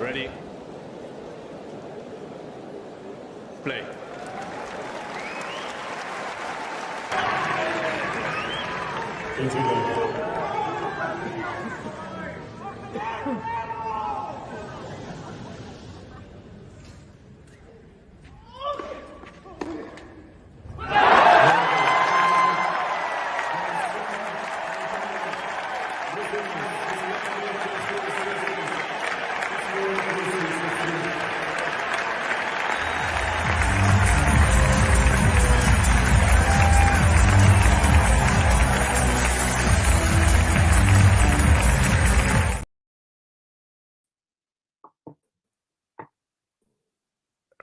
ready. Play.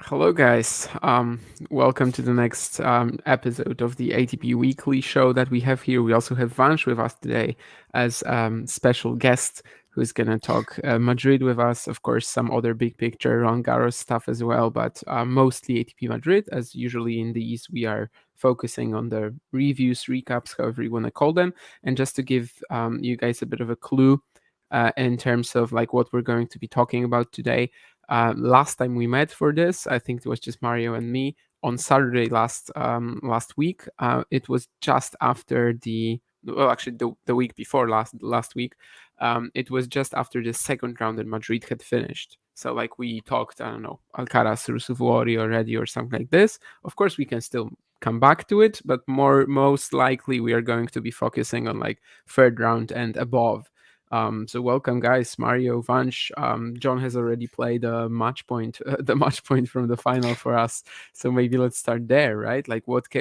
Hello, guys. Welcome to the next episode of the ATP Weekly show that we have here. We also have Vansh with us today as special guest who's going to talk Madrid with us. Of course, some other big picture Roland Garros stuff as well, but mostly ATP Madrid. As usually in these, we are focusing on the reviews, recaps, however you want to call them. And just to give you guys a bit of a clue in terms of like what we're going to be talking about today. Last time we met for this, I think it was just Mario and me on Saturday last week. It was just after the week before last week. It was just after the second round in Madrid had finished. So like we talked, I don't know, Alcaraz, Rusuvuori already or something like this. Of course, we can still come back to it, but most likely we are going to be focusing on like third round and above. So welcome, guys. Mario, Vansh. John has already played the match point from the final for us. So maybe let's start there, right? Like, what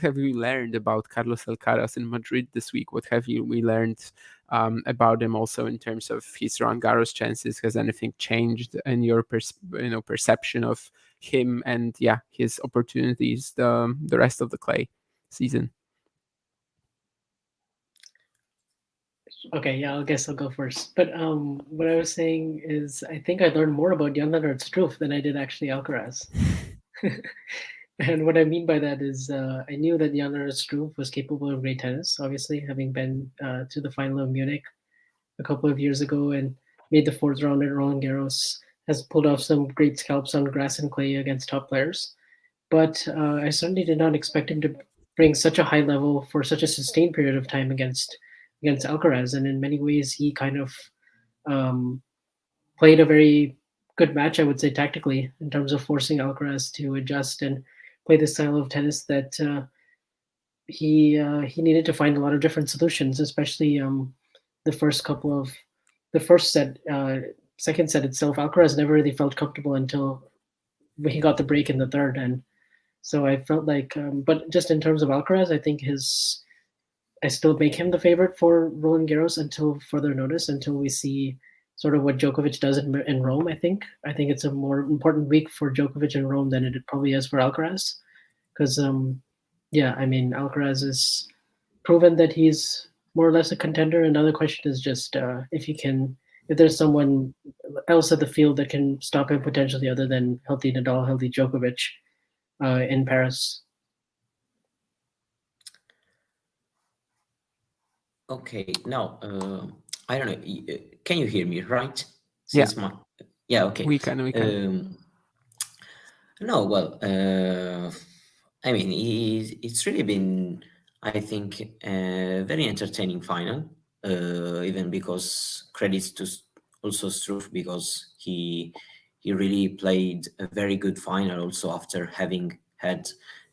have we learned about Carlos Alcaraz in Madrid this week? What have we learned about him also in terms of his Roland Garros chances? Has anything changed in your perception of him and his opportunities the rest of the clay season? Okay, I guess I'll go first. But what I was saying is I think I learned more about Jan-Lennard Struff than I did actually Alcaraz. And what I mean by that is I knew that Jan-Lennard Struff was capable of great tennis, obviously, having been to the final of Munich a couple of years ago and made the fourth round at Roland Garros, has pulled off some great scalps on grass and clay against top players. But I certainly did not expect him to bring such a high level for such a sustained period of time against Alcaraz, and in many ways he kind of played a very good match, I would say, tactically, in terms of forcing Alcaraz to adjust and play the style of tennis that he needed to find a lot of different solutions, especially the first set, second set itself. Alcaraz never really felt comfortable until he got the break in the third, and so I felt like, but just in terms of Alcaraz, I think I still make him the favorite for Roland Garros until further notice, until we see sort of what Djokovic does in Rome. I think it's a more important week for Djokovic in Rome than it probably is for Alcaraz, because Alcaraz has proven that he's more or less a contender. Another question is just if there's someone else at the field that can stop him potentially, other than healthy Nadal, healthy Djokovic in Paris. Okay, now I don't know. Can you hear me, right? Okay. We can. No, well, I mean, it's really been, I think, a very entertaining final. Even because credits to also Struff, because he really played a very good final. Also after having had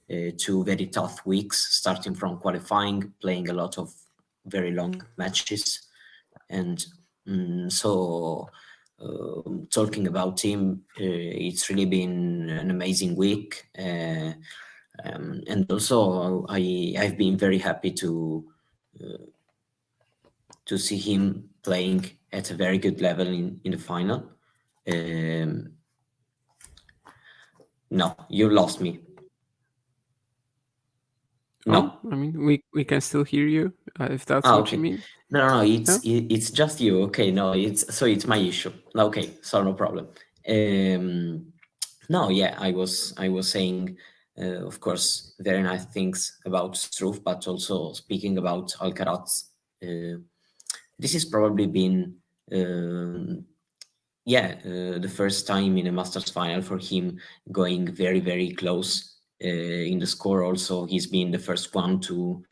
2 very tough weeks, starting from qualifying, playing a lot of very long matches, and talking about him, it's really been an amazing week, and also I've been very happy to see him playing at a very good level in the final. No, you lost me. No, I mean we can still hear you if that's what you mean. No, it's just you. Okay, no, it's my issue. Okay, so no problem. I was saying, of course, very nice things about Struff, but also speaking about Alcaraz. This has probably been, the first time in a Masters final for him, going very, very close in the score. Also, he's been the first one to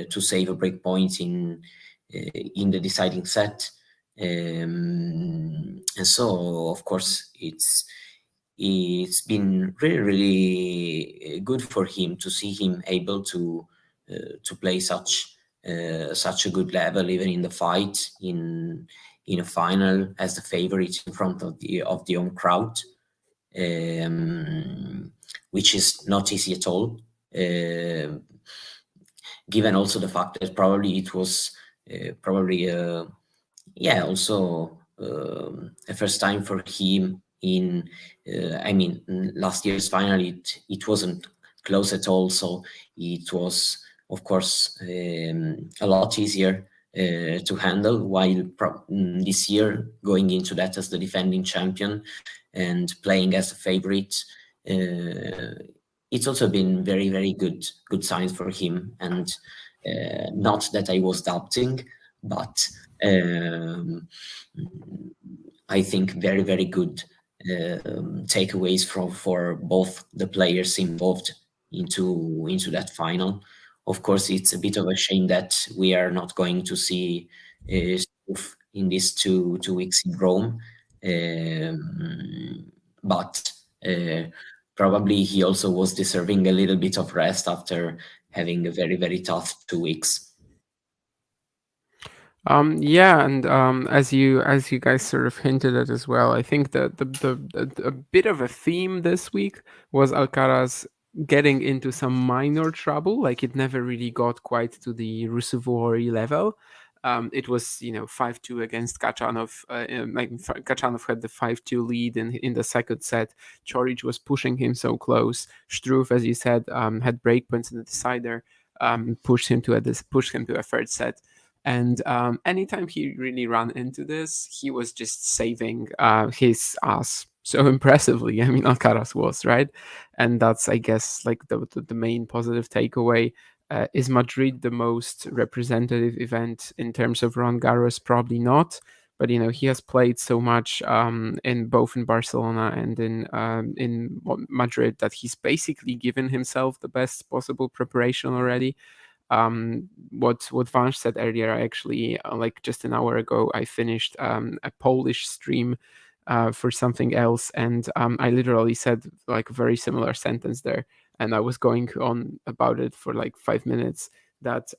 save a break point in the deciding set. And so, of course, it's been really, really good for him to see him able to play such a good level, even in the fight in a final as the favorite in front of the home crowd, which is not easy at all. Given also the fact that probably it was also a first time for him in last year's final. It wasn't close at all, so it was, of course, a lot easier to handle, while this year going into that as the defending champion and playing as a favorite, it's also been very, very good signs for him. And not that I was doubting, but I think very, very good takeaways for both the players involved into that final. Of course, it's a bit of a shame that we are not going to see Struff in these two weeks in Rome, but probably he also was deserving a little bit of rest after having a very, very tough 2 weeks. And as you guys sort of hinted at as well, I think that a bit of a theme this week was Alcaraz getting into some minor trouble. Like, it never really got quite to the Ruusuvuori level. It was 5-2 against Kachanov. Kachanov had the 5-2 lead in the second set. Coric was pushing him so close. Struff, as you said, had breakpoints in the decider. Pushed him to a third set. And anytime he really ran into this, he was just saving his ass so impressively. I mean, Alcaraz was, right? And that's, I guess, like the main positive takeaway. Is Madrid the most representative event in terms of Roland Garros? Probably not. But he has played so much in both in Barcelona and in Madrid that he's basically given himself the best possible preparation already. What Vansh said earlier, I actually, like just an hour ago, I finished a Polish stream for something else, and I literally said like a very similar sentence there, and I was going on about it for like 5 minutes, that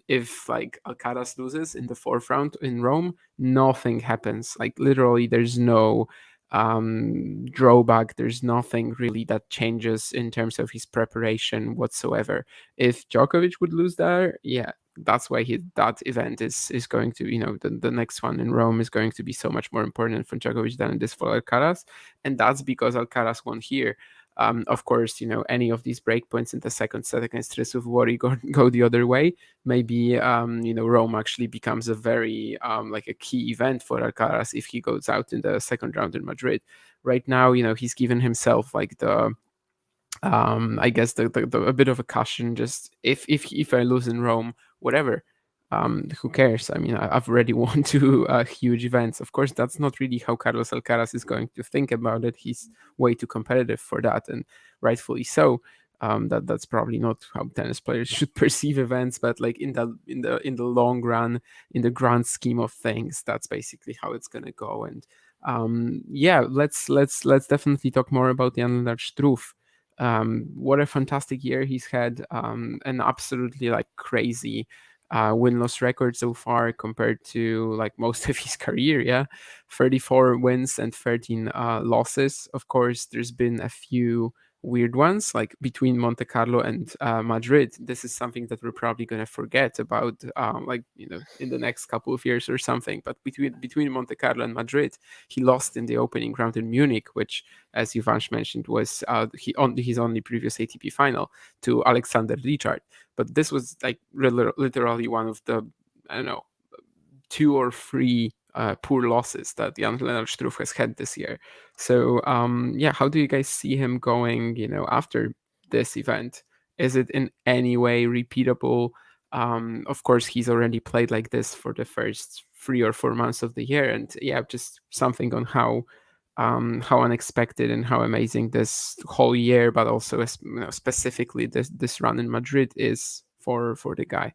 if like Alcaraz loses in the fourth round in Rome, nothing happens. Like, literally, there's no drawback. There's nothing really that changes in terms of his preparation whatsoever. If Djokovic would lose there, yeah, that's why that event is going to, the next one in Rome is going to be so much more important for Djokovic than it is for Alcaraz. And that's because Alcaraz won here. Of course, any of these breakpoints in the second set against Ruusuvuori go the other way. Maybe, Rome actually becomes a very, like a key event for Alcaraz if he goes out in the second round in Madrid. Right now, he's given himself like the, I guess the a bit of a caution. Just if I lose in Rome, whatever. Who cares? I mean, I've already won 2 huge events. Of course, that's not really how Carlos Alcaraz is going to think about it. He's way too competitive for that, and rightfully so. That's probably not how tennis players should perceive events, but like in the long run, in the grand scheme of things, that's basically how it's gonna go. And let's definitely talk more about Jan-Lennard Struff. What a fantastic year he's had, an absolutely like crazy win-loss record so far compared to like most of his career. 34 wins and 13 losses. Of course, there's been a few weird ones, like between Monte Carlo and Madrid. This is something that we're probably going to forget about in the next couple of years or something. But between Monte Carlo and Madrid, he lost in the opening round in Munich, which, as Ivansh mentioned, was his only previous ATP final, to Alexander Richard. But this was like literally one of the, I don't know, 2 or 3 poor losses that Jan-Lennard Struff has had this year. So how do you guys see him going, after this event? Is it in any way repeatable? Of course, he's already played like this for the first 3 or 4 months of the year, and yeah, just something on how unexpected and how amazing this whole year, but also specifically this run in Madrid is for the guy.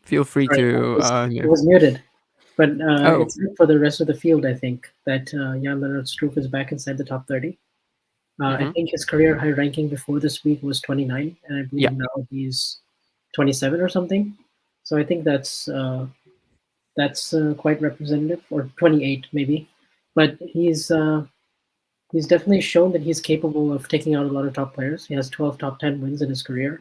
Feel free to. It was muted, but Oh. it's for the rest of the field. I think that Jan-Lennard Struff is back inside the top 30. I think his career high ranking before this week was 29, and I believe now he's 27 or something. So I think that's quite representative, or 28 maybe. But he's definitely shown that he's capable of taking out a lot of top players. He has 12 top 10 wins in his career,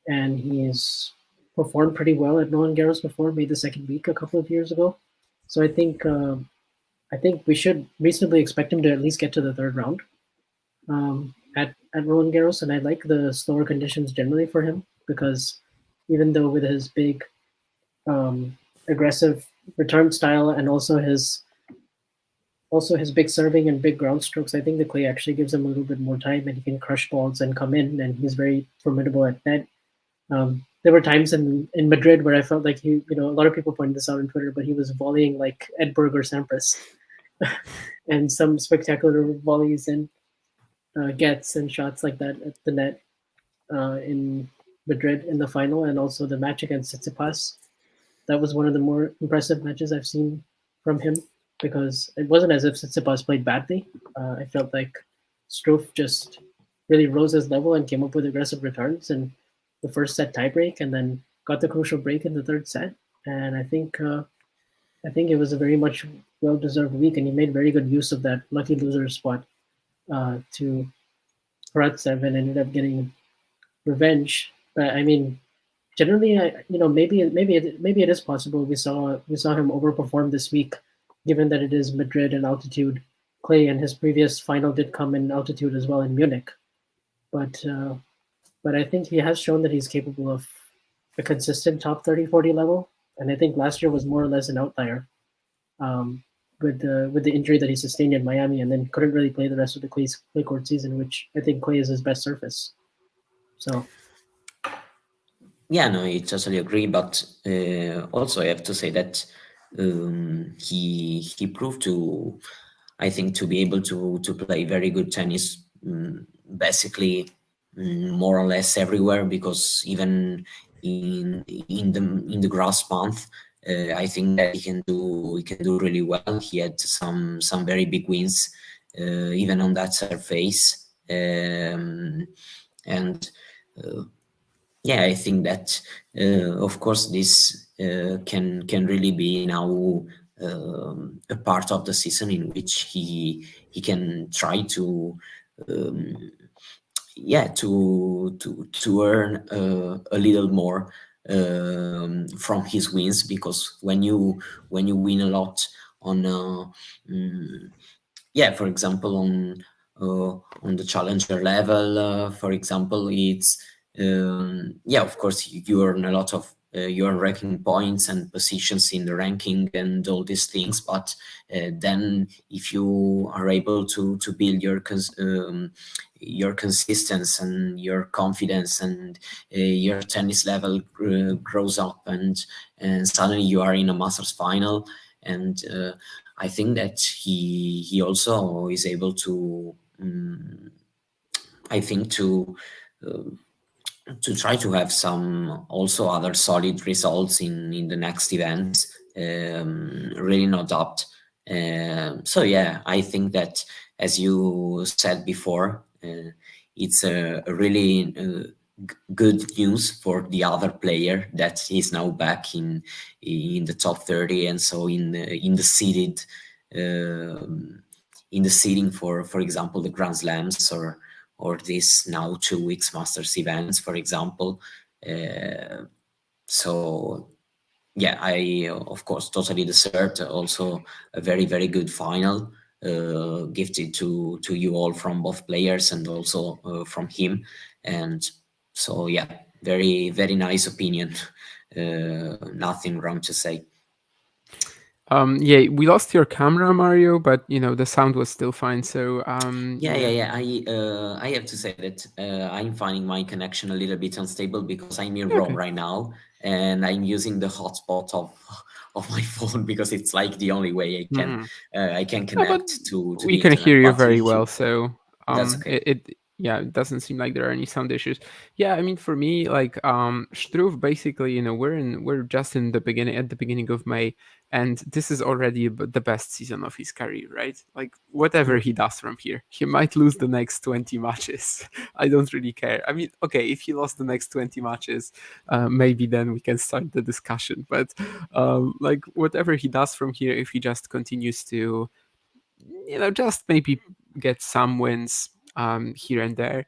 and he's performed pretty well at Roland Garros before, made the second week a couple of years ago. So I think we should reasonably expect him to at least get to the third round at Roland Garros, and I like the slower conditions generally for him, because even though with his big aggressive return style and also his big serving and big ground strokes, I think the clay actually gives him a little bit more time, and he can crush balls and come in, and he's very formidable at net. There were times in Madrid where I felt like a lot of people pointed this out on Twitter, but he was volleying like Edberg or Sampras and some spectacular volleys and gets and shots like that at the net in Madrid in the final, and also the match against Tsitsipas. That was one of the more impressive matches I've seen from him, because it wasn't as if Tsitsipas played badly. I felt like Struff just really rose his level and came up with aggressive returns in the first set tiebreak, and then got the crucial break in the third set. And I think it was a very much well-deserved week, and he made very good use of that lucky loser spot to Karatsev, and ended up getting revenge. But I mean, generally, maybe it is possible we saw him overperform this week, given that it is Madrid and altitude clay, and his previous final did come in altitude as well in Munich. But I think he has shown that he's capable of a consistent top 30-40 level, and I think last year was more or less an outlier with the injury that he sustained in Miami, and then couldn't really play the rest of the clay court season, which I think clay is his best surface. So. Yeah, no, I totally agree. But also, I have to say that he proved to, I think, to be able to play very good tennis, basically more or less everywhere. Because even in the grass month, I think that he can do really well. He had some very big wins, even on that surface, and. Yeah, I think that of course this can really be now a part of the season in which he can try to to earn a little more from his wins, because when you win a lot on for example on the challenger level, for example, it's of course you earn a lot of you earn ranking points and positions in the ranking and all these things, but then if you are able to build your consistency and your confidence, and your tennis level grows up, and suddenly you are in a Masters final, and I think that he also is able to I think to try to have some also other solid results in the next events, really no doubt. So yeah, I think that, as you said before, it's a really good news for the other player that is now back in the top 30, and so in the seeded in the seeding for example the Grand Slams or this now 2 weeks Masters events, for example. So yeah, I of course totally deserved also a very, very good final, gifted to you all from both players and also from him. And so yeah, very, very nice opinion. Nothing wrong to say. Yeah, we lost your camera, Mario, but the sound was still fine. So Yeah. I have to say that I'm finding my connection a little bit unstable because I'm in Rome Okay. right now, and I'm using the hotspot of of my phone because it's like the only way I can No, but connect to we the can internet. hear you But very if well. you, So that's okay. it doesn't seem like there are any sound issues. Yeah, I mean, for me, like Struff, basically, we're just in the beginning, at the beginning of May, and this is already the best season of his career, right? Like whatever he does from here, he might lose the next 20 matches. I don't really care. I mean, okay, if he lost the next 20 matches, maybe then we can start the discussion. But like whatever he does from here, if he just continues to just maybe get some wins here and there,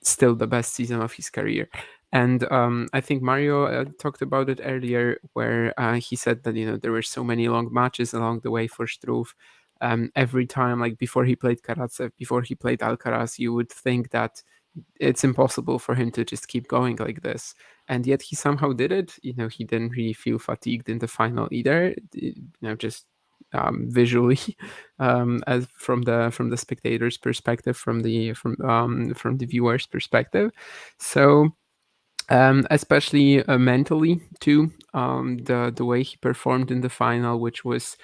still the best season of his career. And I think Mario talked about it earlier, where he said that there were so many long matches along the way for Struff. Every time, like before he played Karatsev, before he played Alcaraz, you would think that it's impossible for him to just keep going like this, and yet he somehow did it. He didn't really feel fatigued in the final either. Just visually, as from the spectator's perspective, from the viewer's perspective. So especially mentally too, the way he performed in the final, which was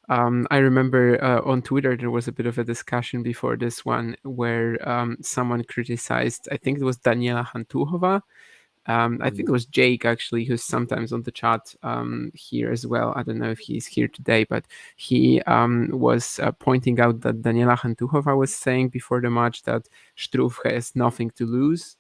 I remember on Twitter there was a bit of a discussion before this one where someone criticized, I think it was Daniela Hantuchova. I think it was Jake actually, who's sometimes on the chat here as well. I don't know if he's here today, but he was pointing out that Daniela Hantuchova was saying before the match that Struff has nothing to lose,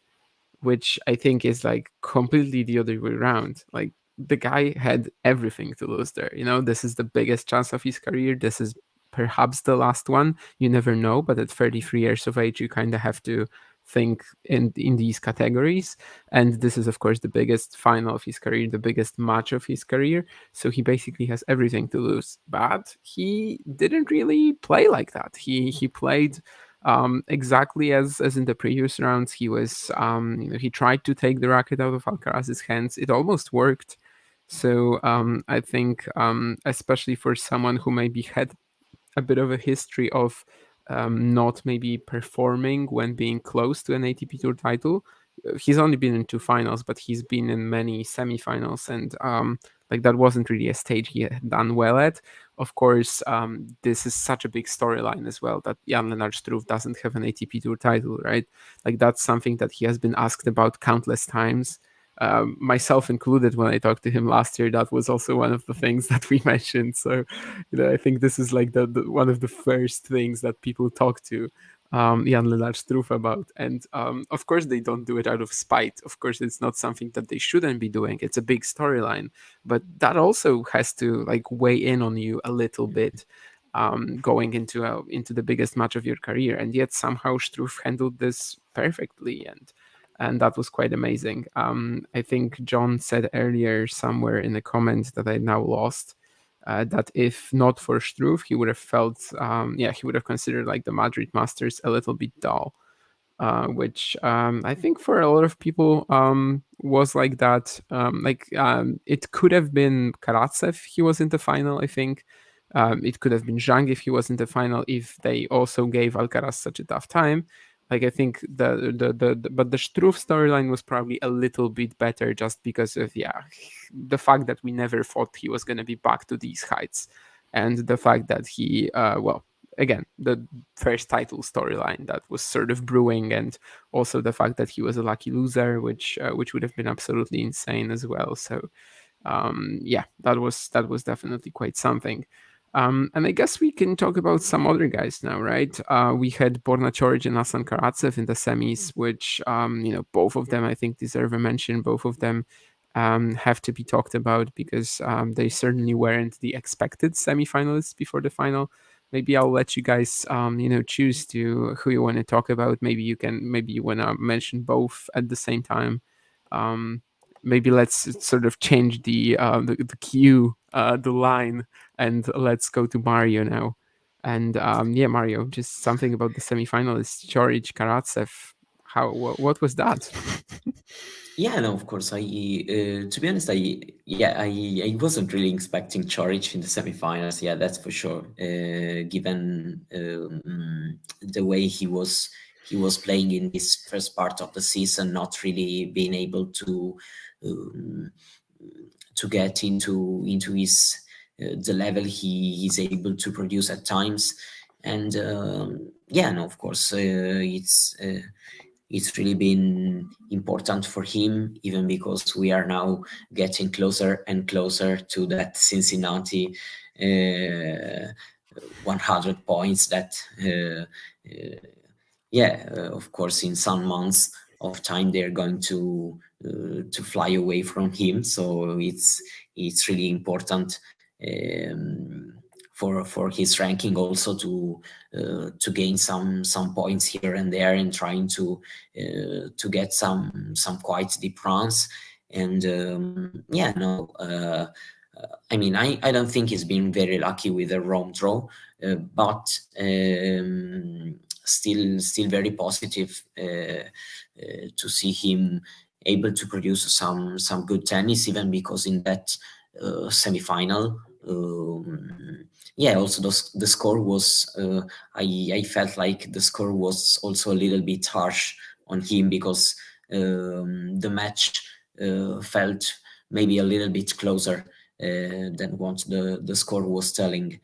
which I think is like completely the other way around. Like the guy had everything to lose there. This is the biggest chance of his career. This is perhaps the last one. You never know, but at 33 years of age, you kind of have to think in these categories. And this is, of course, the biggest final of his career, the biggest match of his career. So he basically has everything to lose. But he didn't really play like that. He played exactly as in the previous rounds. He was he tried to take the racket out of Alcaraz's hands. It almost worked. So I think especially for someone who maybe had a bit of a history of not maybe performing when being close to an ATP Tour title. He's only been in 2 finals, but he's been in many semifinals, and like that wasn't really a stage he had done well at. Of course, this is such a big storyline as well that Jan-Lennard Struff doesn't have an ATP Tour title, right? Like that's something that he has been asked about countless times. Myself included, when I talked to him last year, that was also one of the things that we mentioned. So, I think this is like the one of the first things that people talk to Jan-Lennard Struff about. And of course, they don't do it out of spite. Of course, it's not something that they shouldn't be doing. It's a big storyline, but that also has to like weigh in on you a little bit. Going into the biggest match of your career, and yet somehow Struff handled this perfectly, and that was quite amazing. I think John said earlier somewhere in the comments that I now lost, that if not for Struff, he would have felt, he would have considered like the Madrid Masters a little bit dull, which I think for a lot of people was like that. It could have been Karatsev, he was in the final, I think. It could have been Zhang if he was in the final, if they also gave Alcaraz such a tough time. Like I think but the Struff storyline was probably a little bit better just because of the fact that we never thought he was going to be back to these heights, and the fact that he again, the first title storyline that was sort of brewing, and also the fact that he was a lucky loser, which would have been absolutely insane as well. So that was definitely quite something. And I guess we can talk about some other guys now, right? We had Borna Coric and Aslan Karatsev in the semis, which both of them I think deserve a mention. Both of them have to be talked about because they certainly weren't the expected semifinalists before the final. Maybe I'll let you guys choose to who you want to talk about. Maybe you want to mention both at the same time. Maybe let's sort of change the cue, the line, and let's go to Mario now. And Mario, just something about the semifinalists, Coric, Karatsev. What was that? Yeah, no, of course. To be honest, I wasn't really expecting Chorich in the semifinals. Yeah, that's for sure. Given the way he was playing in this first part of the season, not really being able um, to get into his the level he is able to produce at times, and yeah, no, of course, it's really been important for him, even because we are now getting closer and closer to that Cincinnati 100 points that of course in some months of time they're going to fly away from him, so it's really important for his ranking also to gain some points here and there, and trying to get some quite deep runs. And yeah, no, I mean, I don't think he's been very lucky with the Rome draw, but still very positive to see him able to produce some good tennis, even because in that semi-final, yeah, also the score was I felt like the score was also a little bit harsh on him, because the match felt maybe a little bit closer than what the score was telling,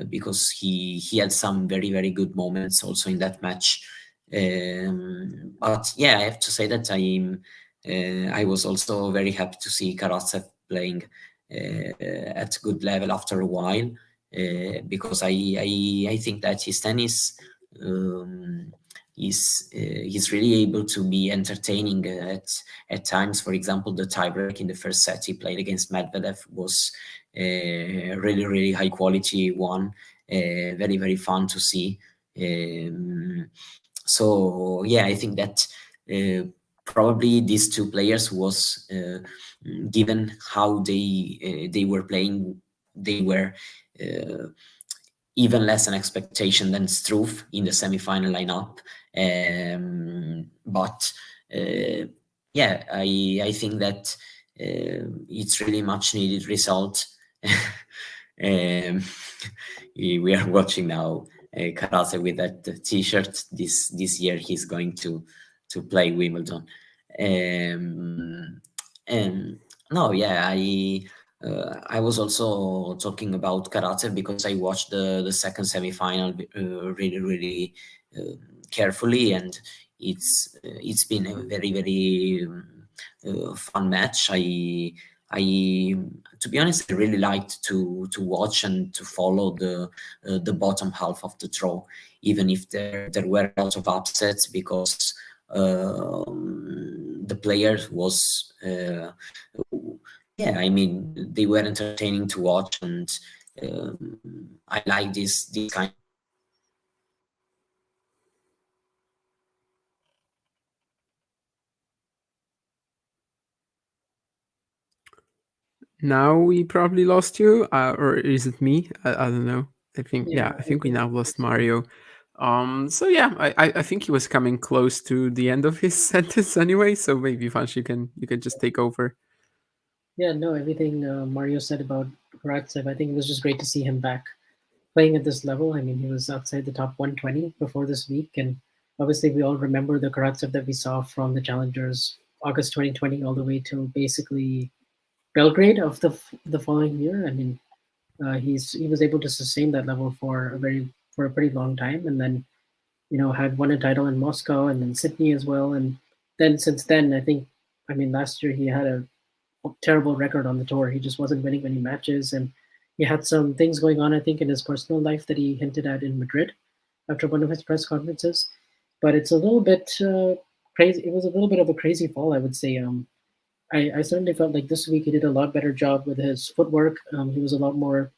because he had some very good moments also in that match. But yeah, I have to say that I was also very happy to see Karatsev playing at good level after a while, because I think that his tennis is really able to be entertaining at times. For example, the tiebreak in the first set he played against Medvedev was really high quality one, very fun to see. So yeah, I think that probably these two players was given how they were playing, they were even less an expectation than Struff in the semi-final lineup. But yeah, I think that it's really much needed result. We are watching now Karatsev with that T-shirt. This year he's going to play Wimbledon. And no, yeah, I was also talking about Karatsev because I watched the second semi-final really carefully, and it's been a very fun match. I to be honest, I really liked to watch and to follow the bottom half of the draw, even if there were a lot of upsets, because the player was yeah, I mean, they were entertaining to watch, and I like this kind. Now we probably lost you, or is it me? I don't know. I think I think we now lost Mario. So yeah, I think he was coming close to the end of his sentence anyway. So maybe Vansh, you can just take over. Yeah, no, everything Mario said about Karatsev, I think it was just great to see him back playing at this level. I mean, he was outside the top 120 before this week, and obviously we all remember the Karatsev that we saw from the Challengers August 2020 all the way till basically Belgrade of the following year. I mean, he was able to sustain that level for a pretty long time, and then had won a title in Moscow and then Sydney as well. And then since then, I mean, last year he had a terrible record on the tour. He just wasn't winning many matches, and he had some things going on, I think, in his personal life that he hinted at in Madrid after one of his press conferences. But it's a little bit crazy. It was a little bit of a crazy fall, I would say. I certainly felt like this week he did a lot better job with his footwork. He was a lot more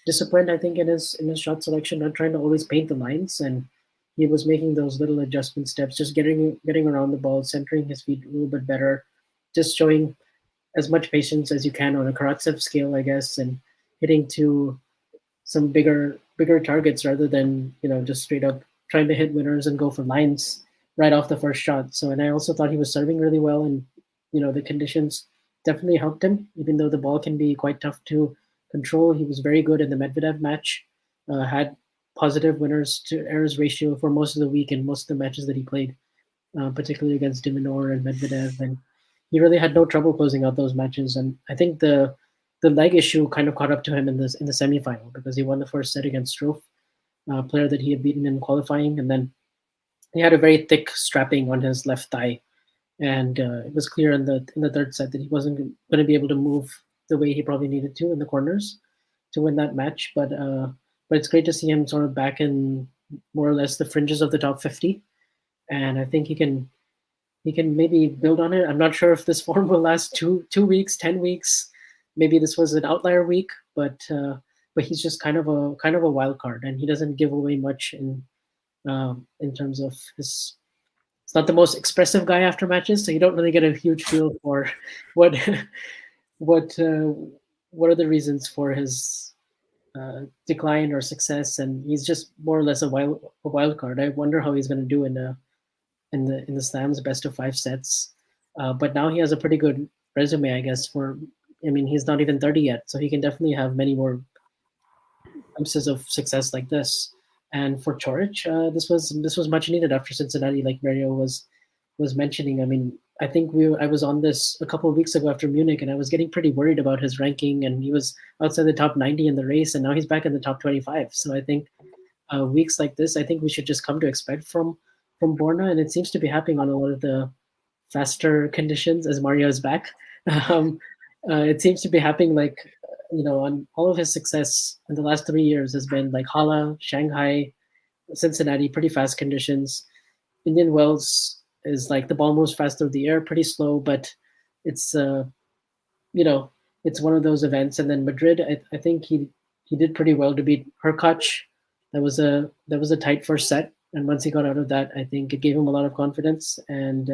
disciplined, I think, in his shot selection, not trying to always paint the lines, and he was making those little adjustment steps, just getting around the ball, centering his feet a little bit better, just showing as much patience as you can on a Karatsev scale, I guess, and hitting to some bigger targets rather than just straight up trying to hit winners and go for lines right off the first shot. So, and I also thought he was serving really well, and the conditions definitely helped him, even though the ball can be quite tough to control. He was very good in the Medvedev match, had positive winners to errors ratio for most of the week and most of the matches that he played, particularly against de Minaur and Medvedev. And he really had no trouble closing out those matches. And I think the leg issue kind of caught up to him in the semifinal, because he won the first set against Struff, a player that he had beaten in qualifying, and then he had a very thick strapping on his left thigh, and it was clear in the third set that he wasn't going to be able to move the way he probably needed to in the corners to win that match. But it's great to see him sort of back in more or less the fringes of the top 50, and I think he can maybe build on it. I'm not sure if this form will last 2 weeks, 10 weeks. Maybe this was an outlier week, but he's just kind of a wild card, and he doesn't give away much in terms of his. It's not the most expressive guy after matches, so you don't really get a huge feel for what what are the reasons for his decline or success, and he's just more or less a wild card. I wonder how he's going to do in the slams, best of 5 sets. But now he has a pretty good resume, I guess. He's not even 30 yet, so he can definitely have many more glimpses of success like this. And for Coric, this was much needed after Cincinnati, like Mario was mentioning. I mean, I think I was on this a couple of weeks ago after Munich, and I was getting pretty worried about his ranking, and he was outside the top 90 in the race, and now he's back in the top 25. So I think weeks like this, I think we should just come to expect from Borna, and it seems to be happening on a lot of the faster conditions as Mario is back. It seems to be happening on all of his success in the last 3 years has been like Halle, Shanghai, Cincinnati, pretty fast conditions. Indian Wells is like the ball moves fast through the air, pretty slow, but it's it's one of those events. And then Madrid, I think he did pretty well to beat Hurkacz. That was a tight first set, and once he got out of that, I think it gave him a lot of confidence. And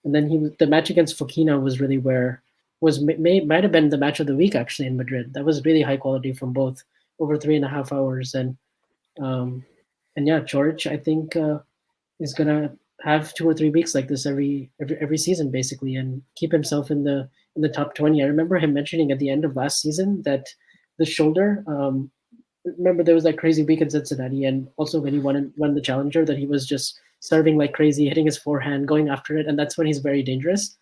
then the match against Fokina was really where might have been the match of the week actually in Madrid. That was really high quality from both, over 3.5 hours. And yeah, Coric, I think is gonna have 2 or 3 weeks like this every season basically, and keep himself in the top 20. I remember him mentioning at the end of last season that the shoulder. Remember there was that crazy week in Cincinnati, and also when he won the Challenger, that he was just serving like crazy, hitting his forehand, going after it, and that's when he's very dangerous.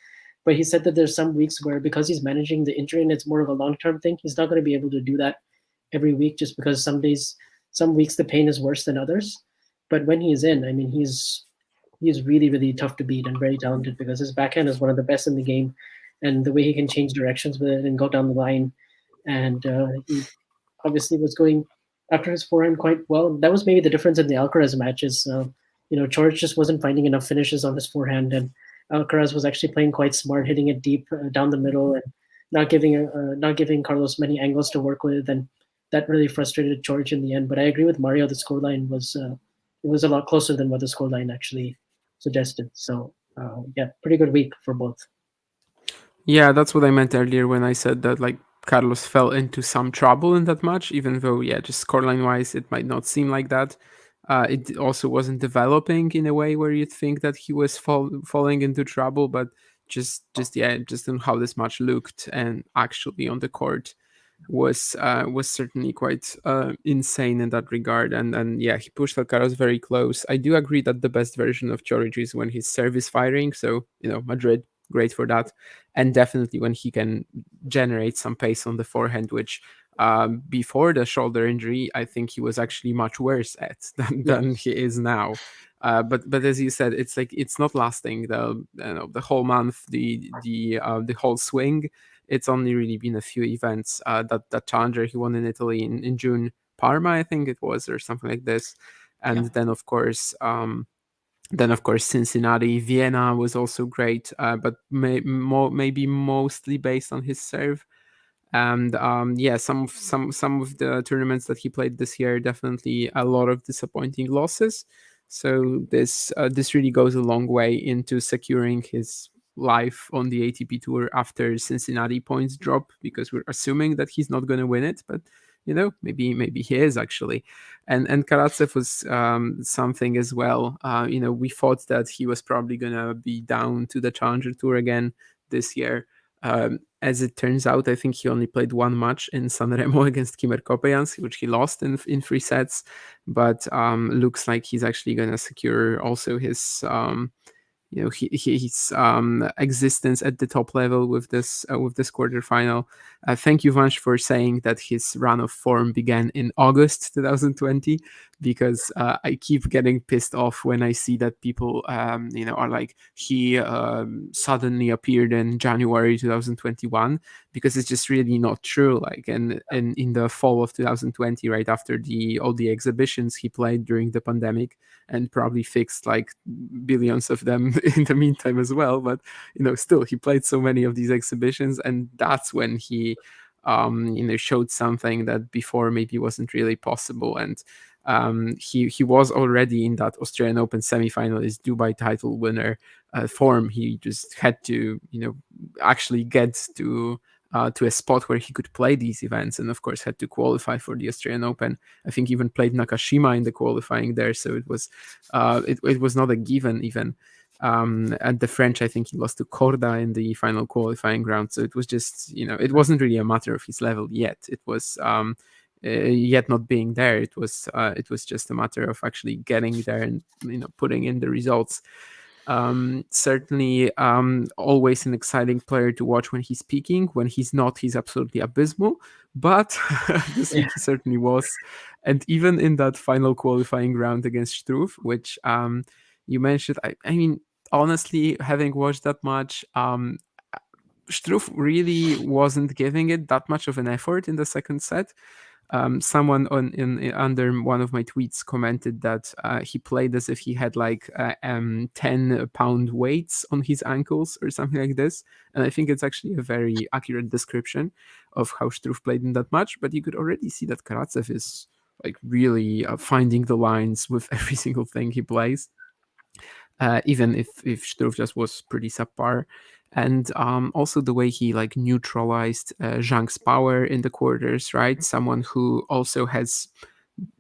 But he said that there's some weeks where, because he's managing the injury and it's more of a long-term thing, he's not going to be able to do that every week, just because some weeks the pain is worse than others. But when he is in, I mean, he's really, really tough to beat and very talented, because his backhand is one of the best in the game, and the way he can change directions with it and go down the line. And he obviously was going after his forehand quite well. That was maybe the difference in the Alcaraz matches. Coric just wasn't finding enough finishes on his forehand, and Alcaraz was actually playing quite smart, hitting it deep down the middle, and not giving Carlos many angles to work with, and that really frustrated Coric in the end. But I agree with Mario; the scoreline was a lot closer than what the scoreline actually suggested. So yeah, pretty good week for both. Yeah, that's what I meant earlier when I said that like Carlos fell into some trouble in that match, even though just scoreline wise it might not seem like that. It also wasn't developing in a way where you'd think that he was falling into trouble, but just on how this match looked and actually on the court was certainly quite insane in that regard. And he pushed Alcaraz very close. I do agree that the best version of Coric is when his serve is firing. So Madrid, great for that, and definitely when he can generate some pace on the forehand, which before the shoulder injury, I think he was actually much worse at than he is now. But as you said, it's like it's not lasting the whole month, the whole swing. It's only really been a few events. That Challenger he won in Italy in June, Parma I think it was, or something like this, and then of course Cincinnati, Vienna was also great, but maybe mostly based on his serve. And some of the tournaments that he played this year, definitely a lot of disappointing losses. So this really goes a long way into securing his life on the ATP Tour after Cincinnati points drop, because we're assuming that he's not going to win it, but maybe he is actually. And Karatsev was something as well. We thought that he was probably going to be down to the Challenger Tour again, this year. As it turns out, I think he only played one match in Sanremo against Kimmer Kopejans, which he lost in 3 sets. But looks like he's actually going to secure also his his existence at the top level with this quarterfinal. Thank you, Vansh, for saying that his run of form began in August 2020, because I keep getting pissed off when I see that people are like, he suddenly appeared in January 2021, because it's just really not true. Like, and in the fall of 2020, right after all the exhibitions he played during the pandemic, and probably fixed like billions of them in the meantime as well. But still, he played so many of these exhibitions, and that's when he showed something that before maybe wasn't really possible. And he was already in that Australian Open semi-finalist, Dubai title winner form. He just had to actually get to a spot where he could play these events, and of course had to qualify for the Australian Open. I think even played Nakashima in the qualifying there, so it was not a given even. At the French, I think he lost to Korda in the final qualifying round, so it was just it wasn't really a matter of his level yet. It was yet not being there. It was just a matter of actually getting there and putting in the results. Certainly always an exciting player to watch when he's peaking. When he's not, he's absolutely abysmal, but this week he certainly was. And even in that final qualifying round against Struff, which you mentioned, I mean, honestly, having watched that match, Struff really wasn't giving it that much of an effort in the second set. Someone under one of my tweets commented that he played as if he had like 10-pound weights on his ankles or something like this, and I think it's actually a very accurate description of how Struff played in that match. But you could already see that Karatsev is like really finding the lines with every single thing he plays, even if Struff just was pretty subpar. And also the way he like neutralized Zhang's power in the quarters, right? Someone who also has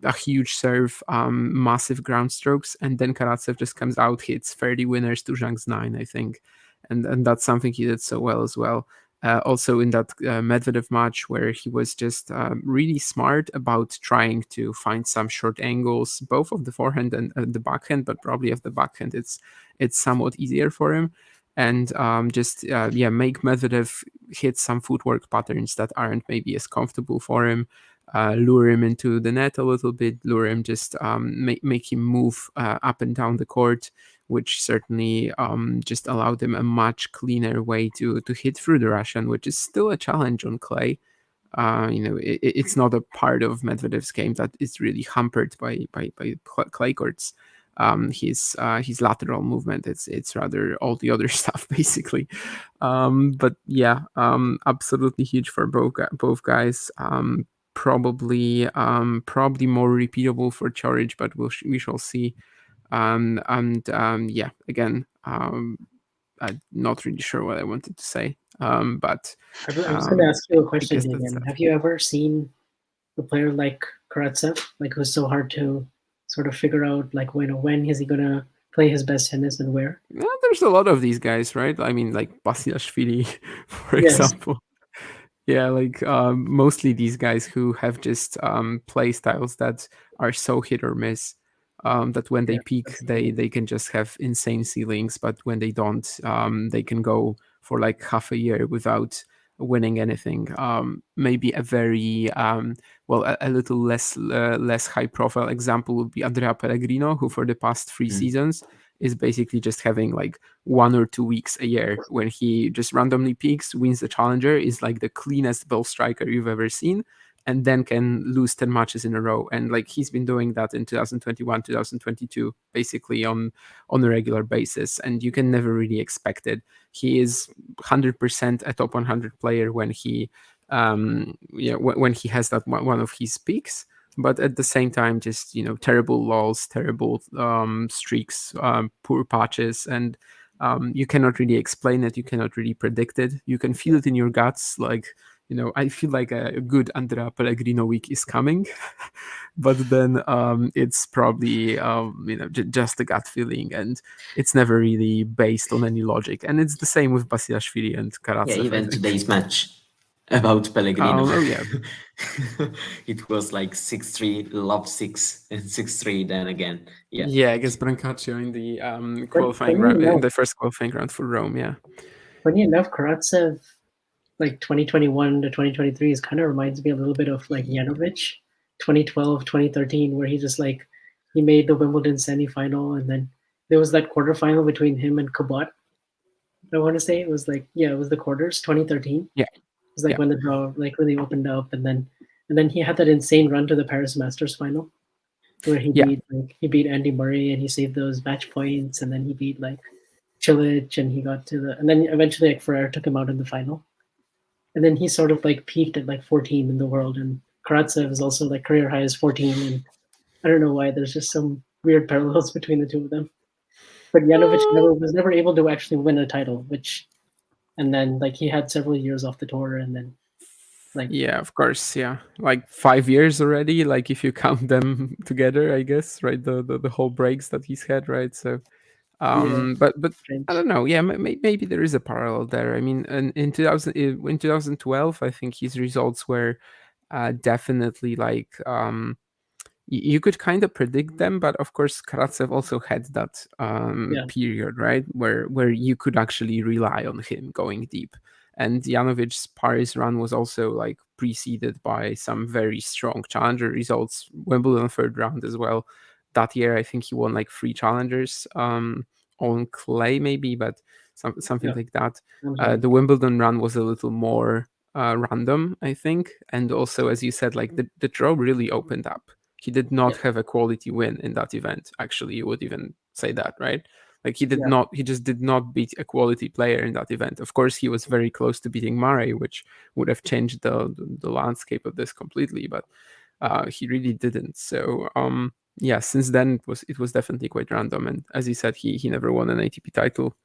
a huge serve, massive ground strokes, and then Karatsev just comes out, hits 30 winners to Zhang's 9, I think, and that's something he did so well as well. Also in that Medvedev match, where he was just really smart about trying to find some short angles, both of the forehand and the backhand, but probably of the backhand it's somewhat easier for him. And make Medvedev hit some footwork patterns that aren't maybe as comfortable for him, lure him into the net a little bit, lure him, just make him move up and down the court, which certainly just allowed him a much cleaner way to hit through the Russian, which is still a challenge on clay. It's not a part of Medvedev's game that is really hampered by clay courts. His lateral movement, it's rather all the other stuff basically. But yeah, absolutely huge for both guys. Probably more repeatable for Chorich, but we shall see. Again, I'm not really sure what I wanted to say. But I was going to ask you a question, Damian. Have you ever seen a player like Karatsev, like who's so hard to sort of figure out, like when is he going to play his best tennis and where? Well, there's a lot of these guys, right? I mean, like Basilashvili, for example. Yeah, like mostly these guys who have just play styles that are so hit or miss, that when they peak, they can just have insane ceilings, but when they don't, they can go for like half a year without winning anything. Maybe a very a little less high profile example would be Andrea Pellegrino, who for the past 3 seasons is basically just having like 1 or 2 weeks a year when he just randomly peaks, wins the Challenger, is like the cleanest ball striker you've ever seen, and then can lose 10 matches in a row. And like he's been doing that in 2021, 2022, basically on a regular basis, and you can never really expect it. He is 100% a top 100 player when he when he has that one of his peaks. But at the same time, just terrible lulls, terrible streaks, poor patches, and you cannot really explain it. You cannot really predict it. You can feel it in your guts, like I feel like a good Andrea Pellegrino week is coming, but then it's probably just a gut feeling, and it's never really based on any logic. And it's the same with Basilashvili and Karatsev. Yeah, I even think. today's match about Pellegrino. Oh yeah, it was like 6-3, love 6 and 6-3. Then again, yeah, against Brancaccio in the qualifying funny round, in enough- the first qualifying round for Rome. Yeah, Funny enough, Karatsev, like 2021 to 2023, is kind of reminds me a little bit of like Janovic, 2012, 2013, where he just like he made the Wimbledon semifinal, and then there was that quarterfinal between him and Kubot. I want to say it was like it was the quarters, 2013. Yeah. It was like Yeah. when the draw like really opened up, and then he had that insane run to the Paris Masters final, where he beat Andy Murray and he saved those match points, and then he beat like Cilic, and he got to and then eventually like Ferrer took him out in the final, and then he sort of like peaked at like 14 in the world, and Karatsev is also like career high is 14, and I don't know why there's just some weird parallels between the two of them. But Janovic was never able to actually win a title, and then like he had several years off the tour, and then like yeah, of course, yeah, like 5 years already. Like if you count them together, I guess, right? The whole breaks that he's had, right? So, but strange. I don't know. Yeah, maybe there is a parallel there. I mean, in 2012, I think his results were definitely like you could kind of predict them, but of course Karatsev also had that period, right, where you could actually rely on him going deep. And Janovic's Paris run was also like preceded by some very strong challenger results, Wimbledon third round as well. That year, I think he won like 3 challengers on clay, maybe, but something like that. The Wimbledon run was a little more random, I think, and also, as you said, like the draw really opened up. He did not have a quality win in that event. Actually, you would even say that, right? Like he just did not beat a quality player in that event. Of course, he was very close to beating Murray, which would have changed the landscape of this completely, but he really didn't. So yeah, since then it was definitely quite random. And as you said, he never won an ATP title.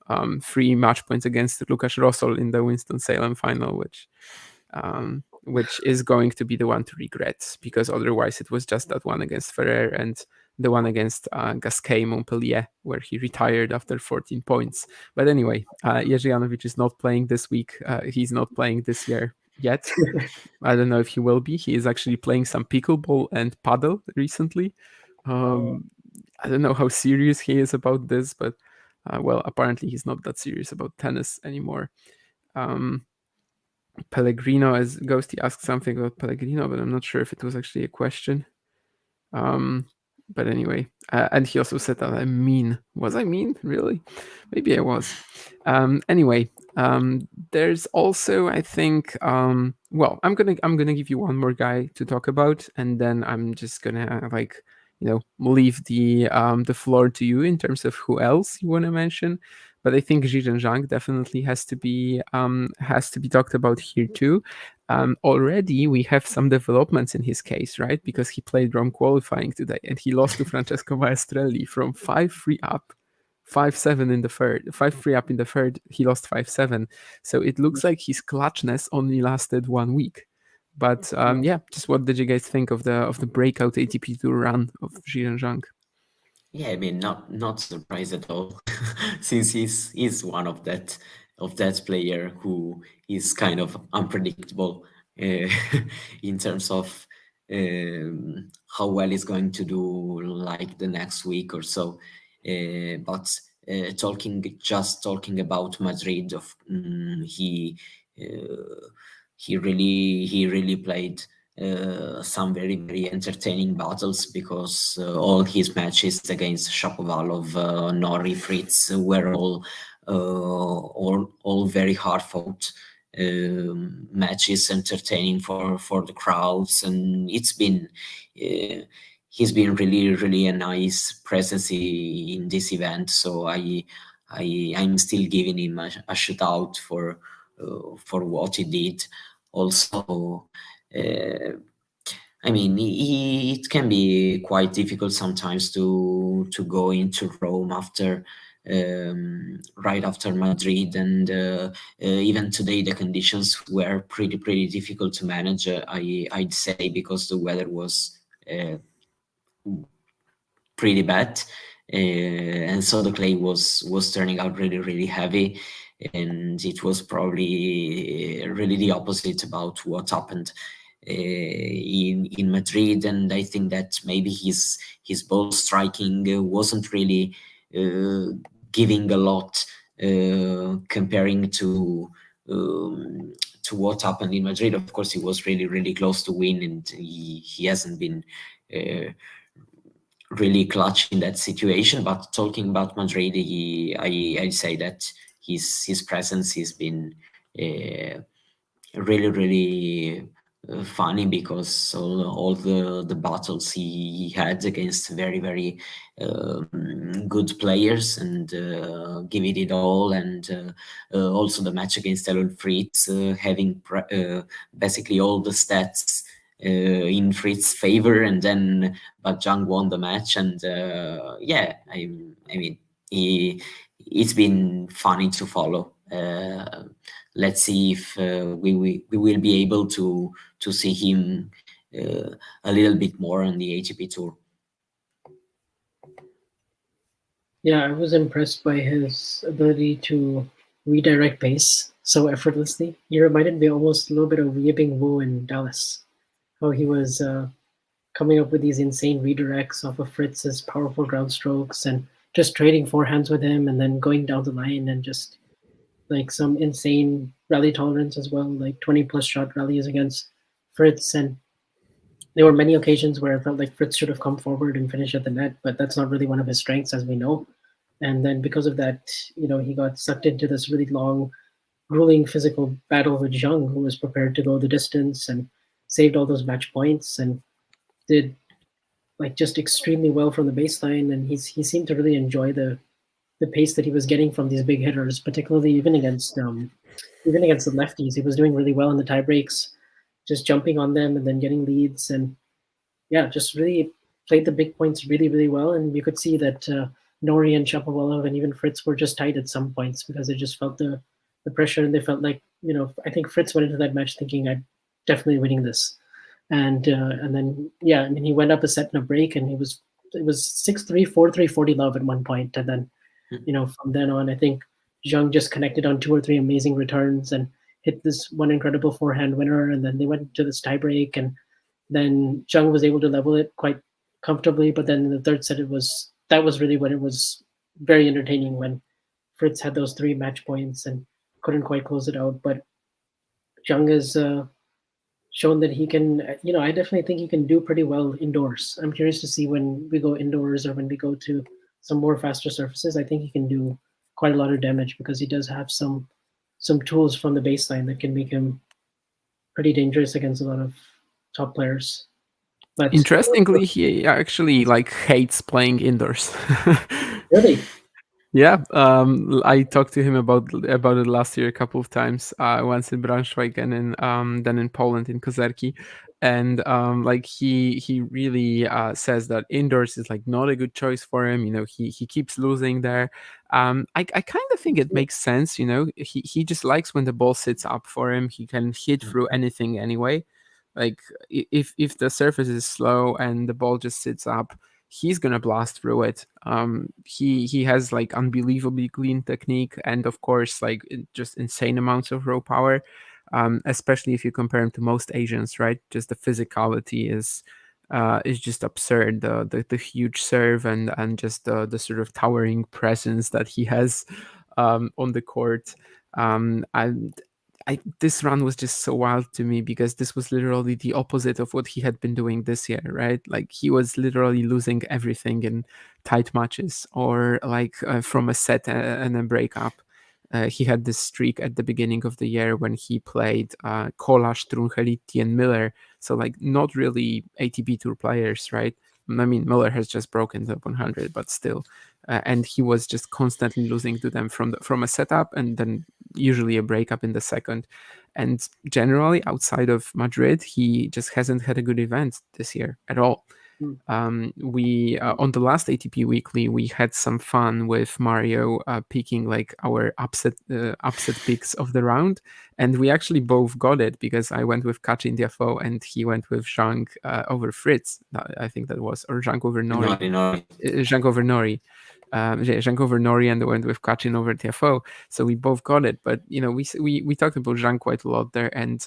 3 match points against Lukas Rosol in the Winston-Salem final, which is going to be the one to regret, because otherwise it was just that one against Ferrer and the one against Gasquet Montpellier, where he retired after 14 points. But anyway, Jerzy Janowicz is not playing this week. He's not playing this year yet. I don't know if he will be. He is actually playing some pickleball and paddle recently. I don't know how serious he is about this, but well, apparently he's not that serious about tennis anymore. Pellegrino, as Ghosty asked something about Pellegrino, but I'm not sure if it was actually a question. But anyway, and he also said that I'm mean. Was I mean? Really? Maybe I was. Anyway, there's also, I think, well, I'm gonna give you one more guy to talk about, and then I'm just gonna leave the floor to you in terms of who else you want to mention. But I think Zhizhen Zhang definitely has to be talked about here too. Already we have some developments in his case, right? Because he played Rome qualifying today and he lost to Francesco Maestrelli from 5-3 up, 5-7 in the third, 5-3 up in the third. He lost 5-7. So it looks like his clutchness only lasted 1 week. But yeah, just what did you guys think of the breakout ATP Tour run of Zhizhen Zhang? Yeah, I mean, not surprised at all, since he's one of that player who is kind of unpredictable in terms of how well he's going to do like the next week or so. But talking about Madrid, he really played some very entertaining battles, because all his matches against Shapovalov, Norrie, Fritz were all very hard fought matches, entertaining for the crowds, and he's been really a nice presence in this event. So I'm still giving him a shout out for what he did. Also, I mean, it can be quite difficult sometimes to go into Rome after right after Madrid, and even today the conditions were pretty difficult to manage. I'd say, because the weather was pretty bad, and so the clay was turning out really heavy, and it was probably really the opposite about what happened in Madrid. And I think that maybe his ball striking wasn't really giving a lot, comparing to what happened in Madrid. Of course, he was really close to win, and he hasn't been really clutch in that situation. But talking about Madrid, I'd say that his presence has been really funny, because all the battles he had against very good players, and giving it all, and also the match against Elon Fritz, having basically all the stats in Fritz's favor, and then but Zhang won the match. And yeah, I mean, it's been funny to follow. Let's see if we will be able to see him a little bit more on the ATP Tour. Yeah, I was impressed by his ability to redirect pace so effortlessly. He reminded me almost a little bit of Yibing Wu in Dallas, how he was coming up with these insane redirects off of Fritz's powerful ground strokes, and just trading forehands with him, and then going down the line, and just like some insane rally tolerance as well, like 20+ shot rallies against Fritz. And there were many occasions where I felt like Fritz should have come forward and finished at the net, but that's not really one of his strengths, as we know. And then because of that, he got sucked into this really long, grueling physical battle with Zhang, who was prepared to go the distance and saved all those match points and did like just extremely well from the baseline. And he seemed to really enjoy the pace that he was getting from these big hitters, particularly even against the lefties. He was doing really well in the tie breaks, just jumping on them and then getting leads, and yeah, just really played the big points really well. And you could see that Nori and Shapovalov and even Fritz were just tight at some points, because they just felt the pressure, and they felt like, I think Fritz went into that match thinking, I'm definitely winning this. And then yeah, I mean, he went up a set and a break, and it was 6-3, 4-3, 40 love at one point. And then from then on, I think Zhang just connected on 2 or 3 amazing returns and hit this one incredible forehand winner, and then they went to this tiebreak, and then Zhang was able to level it quite comfortably. But then in the third set, that was really when it was very entertaining, when Fritz had those 3 match points and couldn't quite close it out. But Zhang has shown that he can, I definitely think he can do pretty well indoors. I'm curious to see when we go indoors, or when we go to some more faster surfaces. I think he can do quite a lot of damage, because he does have some tools from the baseline that can make him pretty dangerous against a lot of top players. But interestingly, he actually hates playing indoors. Really? Yeah, I talked to him about it last year a couple of times. Once in Braunschweig, and then in Poland in Kozerki, and he really says that indoors is not a good choice for him. He keeps losing there. I kind of think it makes sense. He just likes when the ball sits up for him. He can hit through anything anyway. If the surface is slow and the ball just sits up, he's gonna blast through it. He has unbelievably clean technique, and of course just insane amounts of raw power. Especially if you compare him to most Asians, right? Just the physicality is just absurd. The huge serve and just the sort of towering presence that he has on the court. This run was just so wild to me, because this was literally the opposite of what he had been doing this year, right? He was literally losing everything in tight matches, or from a set and a breakup. He had this streak at the beginning of the year when he played Kola, Strungeliti, and Miller. So not really ATP Tour players, right? I mean, Miller has just broken the 100, but still. And he was just constantly losing to them from a setup, and then usually a breakup in the second. And generally, outside of Madrid, he just hasn't had a good event this year at all. We on the last ATP Weekly we had some fun with Mario picking like our upset picks of the round, and we actually both got it because I went with Kachin Diafo and he went with Zhang over Fritz. I think that was, or Zhang over Nori. Zhang over Nori. Zhang over Nori, and went with Kachin over Tiafoe. So we both got it. But we talked about Zhang quite a lot there, and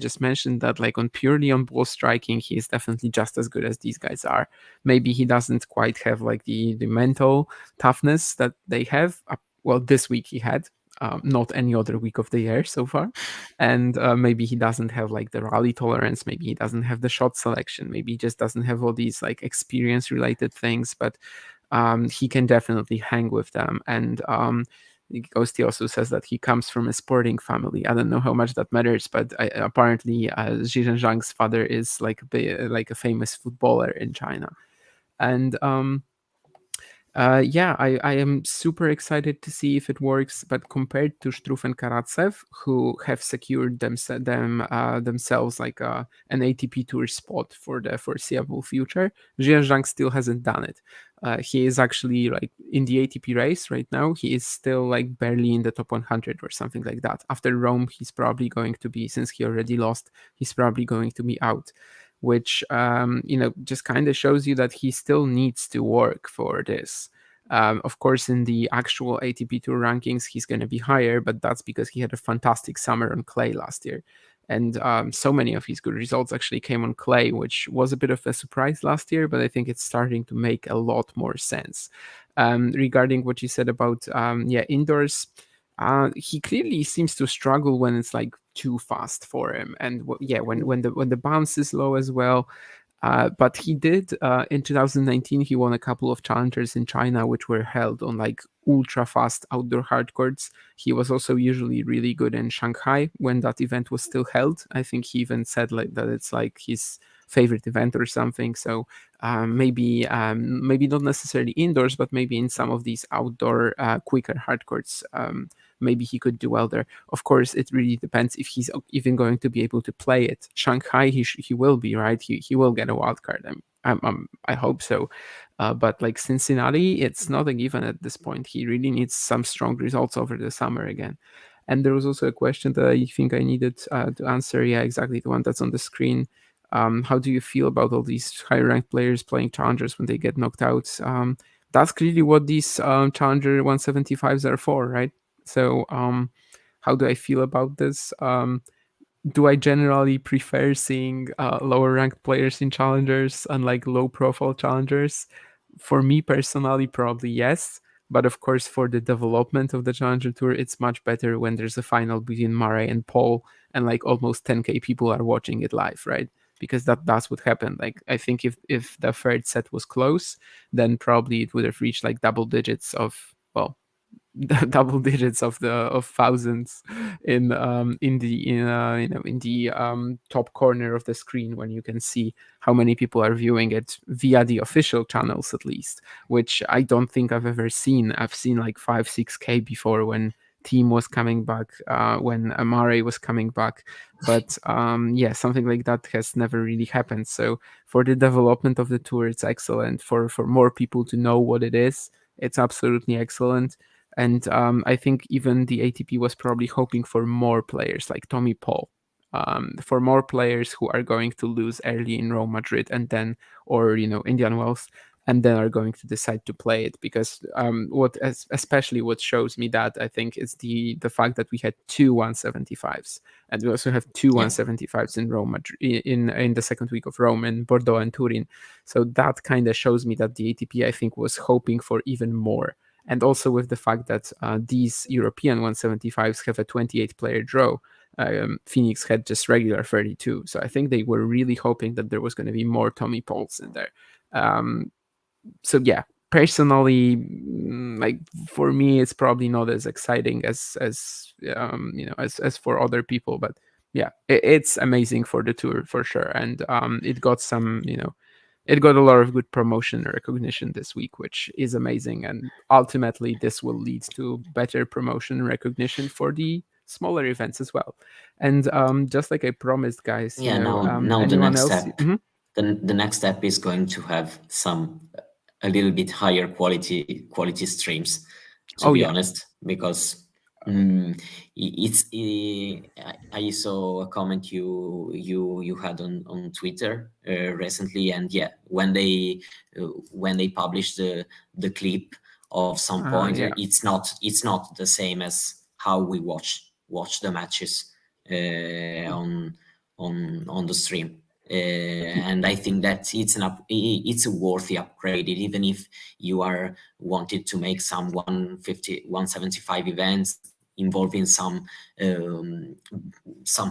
just mentioned that like purely on ball striking, he is definitely just as good as these guys are. Maybe he doesn't quite have like the mental toughness that they have. Well, this week he had. Not any other week of the year so far, and maybe he doesn't have like the rally tolerance, maybe he doesn't have the shot selection, maybe he just doesn't have all these like experience related things, but he can definitely hang with them. And Ghosty also says that he comes from a sporting family. I don't know how much that matters, but apparently Zhizhen Zhang's father is like a famous footballer in China. And I am super excited to see if it works. But compared to Struff and Karatsev, who have secured themselves like an ATP Tour spot for the foreseeable future, Zhizhen Zhang still hasn't done it. He is actually like in the ATP race right now. He is still like barely in the top 100 or something like that. After Rome, he's probably going to be, since he already lost, he's probably going to be out, which just kind of shows you that he still needs to work for this. Of course, in the actual ATP Tour rankings, he's going to be higher, but that's because he had a fantastic summer on clay last year. And so many of his good results actually came on clay, which was a bit of a surprise last year, but I think it's starting to make a lot more sense. Regarding what you said about indoors, he clearly seems to struggle when it's like too fast for him, and when the bounce is low as well. But he did in 2019. He won a couple of challengers in China, which were held on like ultra fast outdoor hard courts. He was also usually really good in Shanghai when that event was still held. I think he even said like that it's like his favorite event or something. So maybe not necessarily indoors, but maybe in some of these outdoor quicker hard courts. Maybe he could do well there. Of course, it really depends if he's even going to be able to play it. Shanghai, he will be, right? He will get a wild card. I hope so. But like Cincinnati, it's not a given at this point. He really needs some strong results over the summer again. And there was also a question that I think I needed to answer. Yeah, exactly, the one that's on the screen. How do you feel about all these high-ranked players playing challengers when they get knocked out? That's clearly what these Challenger 175s are for, right? So how do I feel about this? Do I generally prefer seeing lower ranked players in challengers, unlike low profile challengers? For me personally, probably yes. But of course, for the development of the Challenger Tour, it's much better when there's a final between Murray and Paul and like almost 10K people are watching it live, right? Because that's what happened. Like, I think if the third set was close, then probably it would have reached like double digits of, well, double digits of thousands in the top corner of the screen, when you can see how many people are viewing it via the official channels, at least, which I don't think I've ever seen. I've seen like 5-6K before when Team was coming back, when Amare was coming back, but something like that has never really happened. So for the development of the tour, it's excellent. For more people to know what it is, it's absolutely excellent. And I think even the ATP was probably hoping for more players like Tommy Paul, for more players who are going to lose early in Rome, Madrid, and then, or Indian Wells, and then are going to decide to play it. Because especially what shows me that, I think, is the fact that we had 2 175s, and we also have 2 175s in Rome, in the second week of Rome, in Bordeaux and Turin. So that kind of shows me that the ATP, I think, was hoping for even more. And also with the fact that these European 175s have a 28-player draw. Phoenix had just regular 32. So I think they were really hoping that there was going to be more Tommy Pauls in there. So yeah, personally, like for me, it's probably not as exciting as for other people. But yeah, it's amazing for the tour for sure. And it got some, it got a lot of good promotion and recognition this week, which is amazing. And ultimately, this will lead to better promotion and recognition for the smaller events as well. And just like I promised, guys, now the anyone next else? step. the next step is going to have a little bit higher quality streams, to be honest, because I saw a comment you had on Twitter recently, and yeah, when they published the clip of some point, it's not the same as how we watch the matches on the stream. And I think that it's a worthy upgrade, even if you are wanted to make some 150, 175 events involving some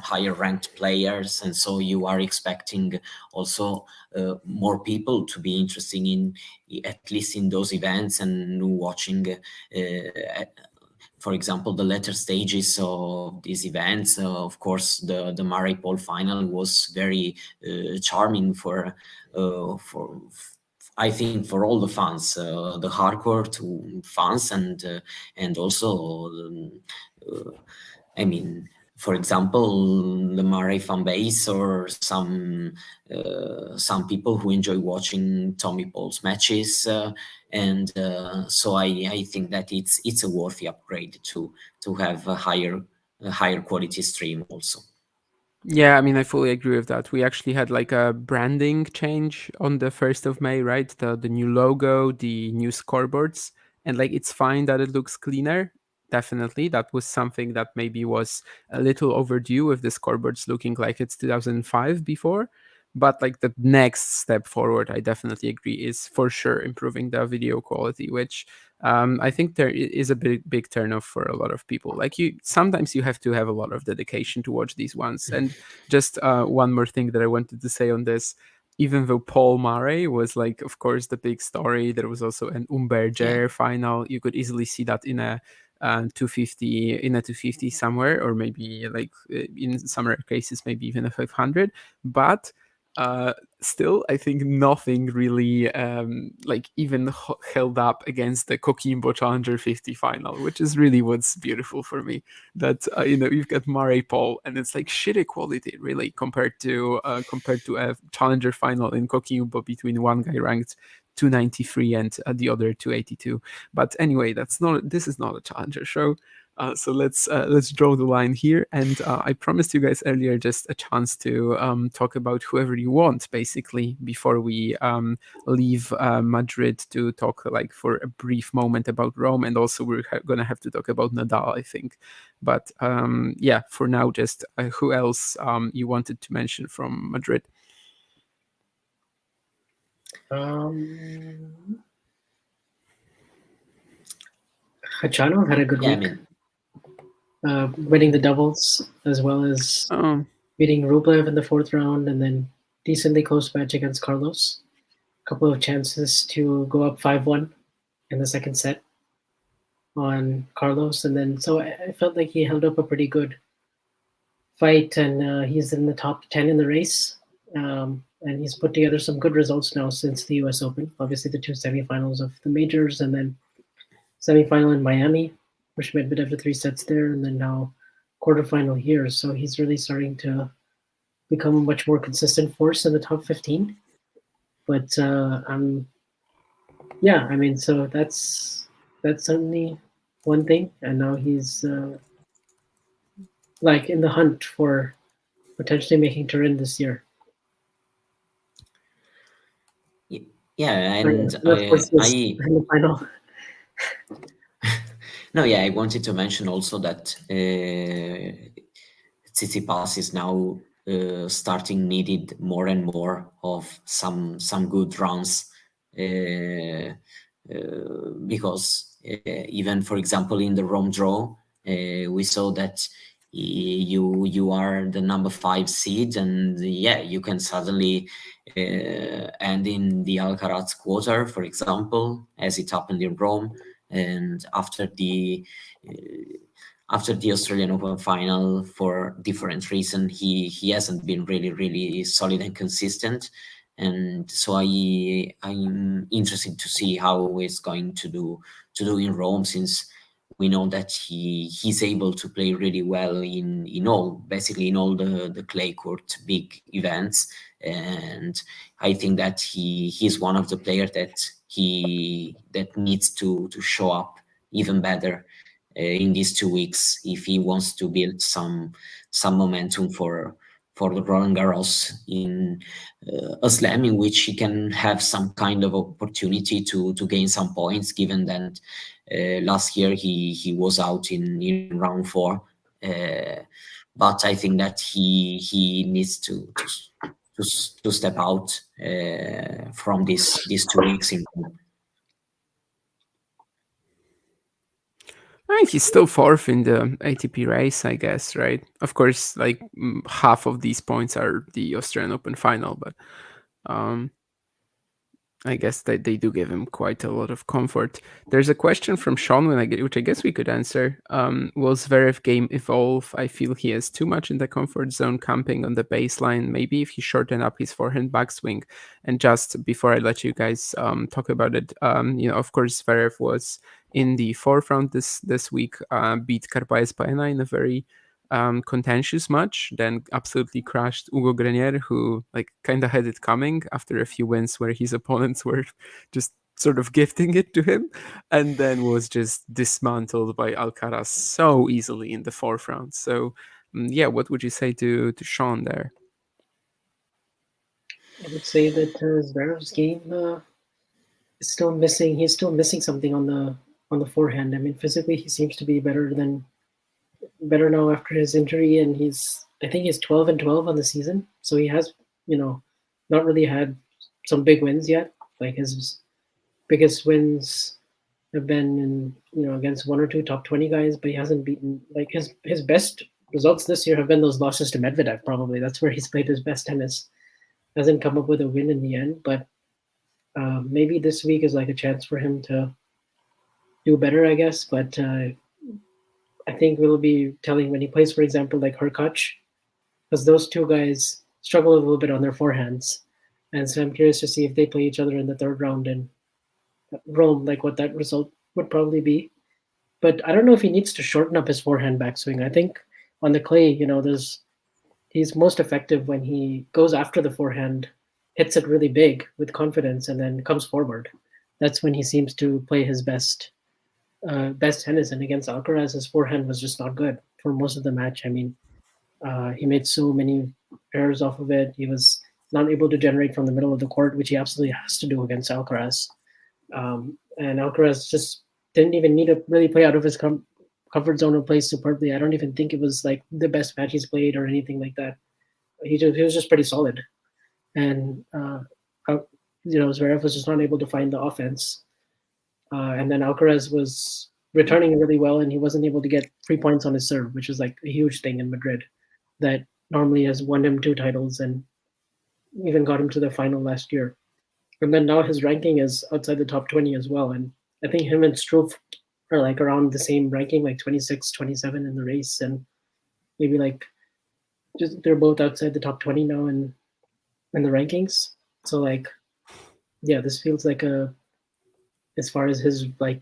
higher ranked players, and so you are expecting also more people to be interested in at least in those events and watching for example, the later stages of these events. Of course, the Murray Paul final was very charming for I think for all the fans, the hardcore fans, and also I mean, for example, the Murray fan base, or some people who enjoy watching Tommy Paul's matches, and so I think that it's a worthy upgrade to have a higher quality stream also. Yeah, I mean, I fully agree with that. We actually had like a branding change on the 1st of May, right? The new logo, the new scoreboards, and like it's fine that it looks cleaner. Definitely, that was something that maybe was a little overdue, with the scoreboards looking like it's 2005 before. But like the next step forward, I definitely agree, is for sure improving the video quality, which I think there is a big turnoff for a lot of people. Like sometimes you have to have a lot of dedication to watch these ones. And just one more thing that I wanted to say on this: even though Paul Murray was like, of course, the big story, there was also an Umberger final. You could easily see that in a 250 somewhere, or maybe like in some rare cases, maybe even a 500. But still, I think nothing really like even held up against the Coquimbo Challenger 50 final, which is really what's beautiful for me. That you've got Murray Paul, and it's like shitty quality really compared to a Challenger final in Coquimbo between one guy ranked 293 and the other 282. But anyway, this is not a Challenger show. So let's draw the line here, and I promised you guys earlier just a chance to talk about whoever you want, basically, before we leave Madrid to talk like for a brief moment about Rome, and also we're gonna have to talk about Nadal, I think. But yeah, for now, just who else you wanted to mention from Madrid? Khachanov had a good week. Winning the doubles, as well as beating Rublev in the 4th round, and then decently close match against Carlos. A couple of chances to go up 5-1 in the 2nd set on Carlos, and then so I felt like he held up a pretty good fight, and he's in the top 10 in the race, and he's put together some good results now since the US Open. Obviously, the 2 semifinals of the majors, and then semifinal in Miami, which Medvedev to 3 sets there, and then now quarterfinal here. So he's really starting to become a much more consistent force in the top 15. But yeah, I mean, so that's certainly one thing. And now he's like in the hunt for potentially making Turin this year. Yeah, and of course, in the final. No, yeah, I wanted to mention also that Tsitsipas is now starting needed more and more of some good runs, because even, for example, in the Rome draw, we saw that you are the number 5 seed, and yeah, you can suddenly end in the Alcaraz quarter, for example, as it happened in Rome. And after the Australian Open final, for different reason, he hasn't been really solid and consistent, and so I'm interested to see how he's going to do in Rome, since we know that he's able to play really well in all the clay court big events, and I think that he's one of the players that needs to show up even better in these 2 weeks if he wants to build some momentum for the Roland Garros in a slam in which he can have some kind of opportunity to gain some points, given that last year he was out in round 4. But I think that he needs to step out from these 2 weeks in. I think he's still fourth in the ATP race, I guess, right? Of course, like half of these points are the Australian Open final, but I guess that they do give him quite a lot of comfort. There's a question from Sean, which I guess we could answer. Will Zverev game evolve? I feel he has too much in the comfort zone, camping on the baseline. Maybe if he shortened up his forehand backswing. And just before I let you guys talk about it, of course, Zverev was in the fourth round this week, beat Carballes Baena in a very contentious match, then absolutely crashed Hugo Grenier, who like kind of had it coming after a few wins where his opponents were just sort of gifting it to him, and then was just dismantled by Alcaraz so easily in the fourth round. So what would you say to Sean there? I would say that Zverev's game is still missing. He's still missing something on the forehand. I mean, physically he seems to be better now after his injury, and I think he's 12-12 on the season, so he has not really had some big wins yet. Like his biggest wins have been in against one or two top 20 guys, but he hasn't beaten, like his best results this year have been those losses to Medvedev. Probably that's where he's played his best tennis. Hasn't come up with a win in the end, but maybe this week is like a chance for him to do better, I guess. But I think we'll be telling when he plays, for example, like Hurkacz, because those two guys struggle a little bit on their forehands. And so I'm curious to see if they play each other in the third round in Rome, like what that result would probably be. But I don't know if he needs to shorten up his forehand backswing. I think on the clay, he's most effective when he goes after the forehand, hits it really big with confidence, and then comes forward. That's when he seems to play his best tennis. And against Alcaraz, his forehand was just not good for most of the match. I mean, he made so many errors off of it. He was not able to generate from the middle of the court, which he absolutely has to do against Alcaraz. And Alcaraz just didn't even need to really play out of his comfort zone and play superbly. I don't even think it was like the best match he's played or anything like that. He was just pretty solid. And Zverev was just not able to find the offense. And then Alcaraz was returning really well, and he wasn't able to get 3 points on his serve, which is like a huge thing in Madrid that normally has won him 2 titles and even got him to the final last year. And then now his ranking is outside the top 20 as well. And I think him and Struff are like around the same ranking, like 26, 27 in the race. And maybe like just they're both outside the top 20 now in the rankings. So like, yeah, this feels like as far as his like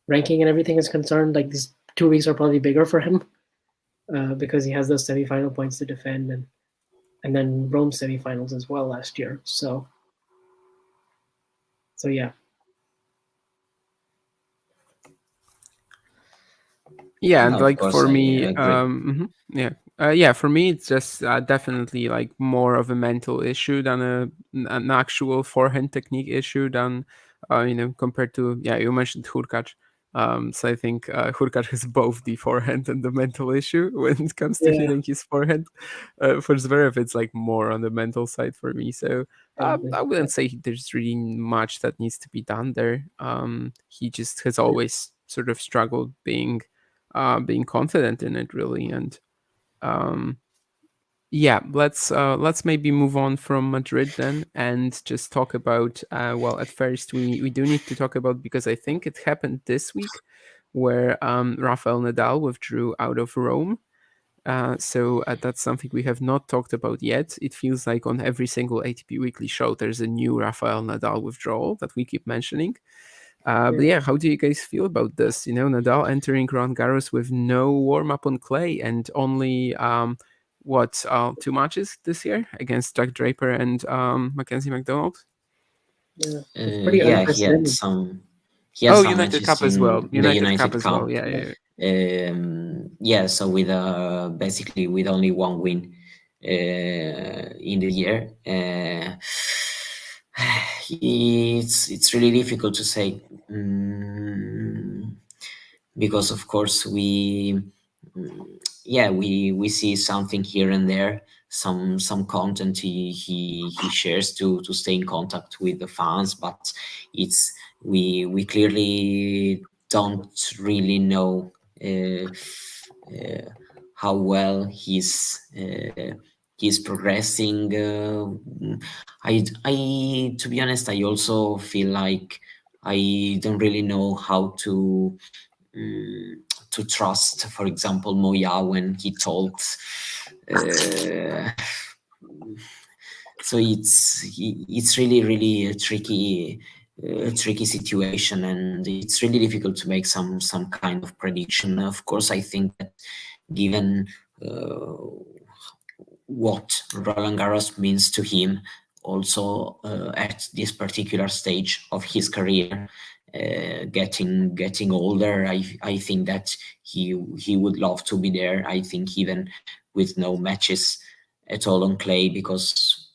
ranking and everything is concerned, like these 2 weeks are probably bigger for him because he has those semifinal points to defend and then Rome semifinals as well last year. So yeah. Yeah, and No, of like course, for I me, agree. for me, it's just definitely like more of a mental issue than an actual forehand technique issue than compared to you mentioned Hurkacz. So I think Hurkacz has both the forehand and the mental issue when it comes to hitting his forehand. For Zverev, it's like more on the mental side for me. So I wouldn't say there's really much that needs to be done there. He just has always sort of struggled being confident in it, really. And let's maybe move on from Madrid then and just talk about at first we do need to talk about, because I think it happened this week, where Rafael Nadal withdrew out of Rome. So that's something we have not talked about yet. It feels like on every single ATP Weekly show there's a new Rafael Nadal withdrawal that we keep mentioning. But yeah, how do you guys feel about this? Nadal entering Roland Garros with no warm-up on clay and only 2 matches this year against Jack Draper and Mackenzie McDonald? Yeah, it's pretty Yeah, he had unprecedented. some. United matches Cup as well. in the United Cup United as well. Cup. Yeah. So with basically with only one win in the year, it's really difficult to say, because of course we see something here and there, some content he shares to stay in contact with the fans, but it's we clearly don't really know how well he's progressing. I to be honest, I also feel like I don't really know how to trust, for example, Moya when he talks. So it's really a tricky situation, and it's really difficult to make some kind of prediction. Of course, I think that given what Roland Garros means to him, also at this particular stage of his career, getting older, I think that he would love to be there. I think even with no matches at all on clay, because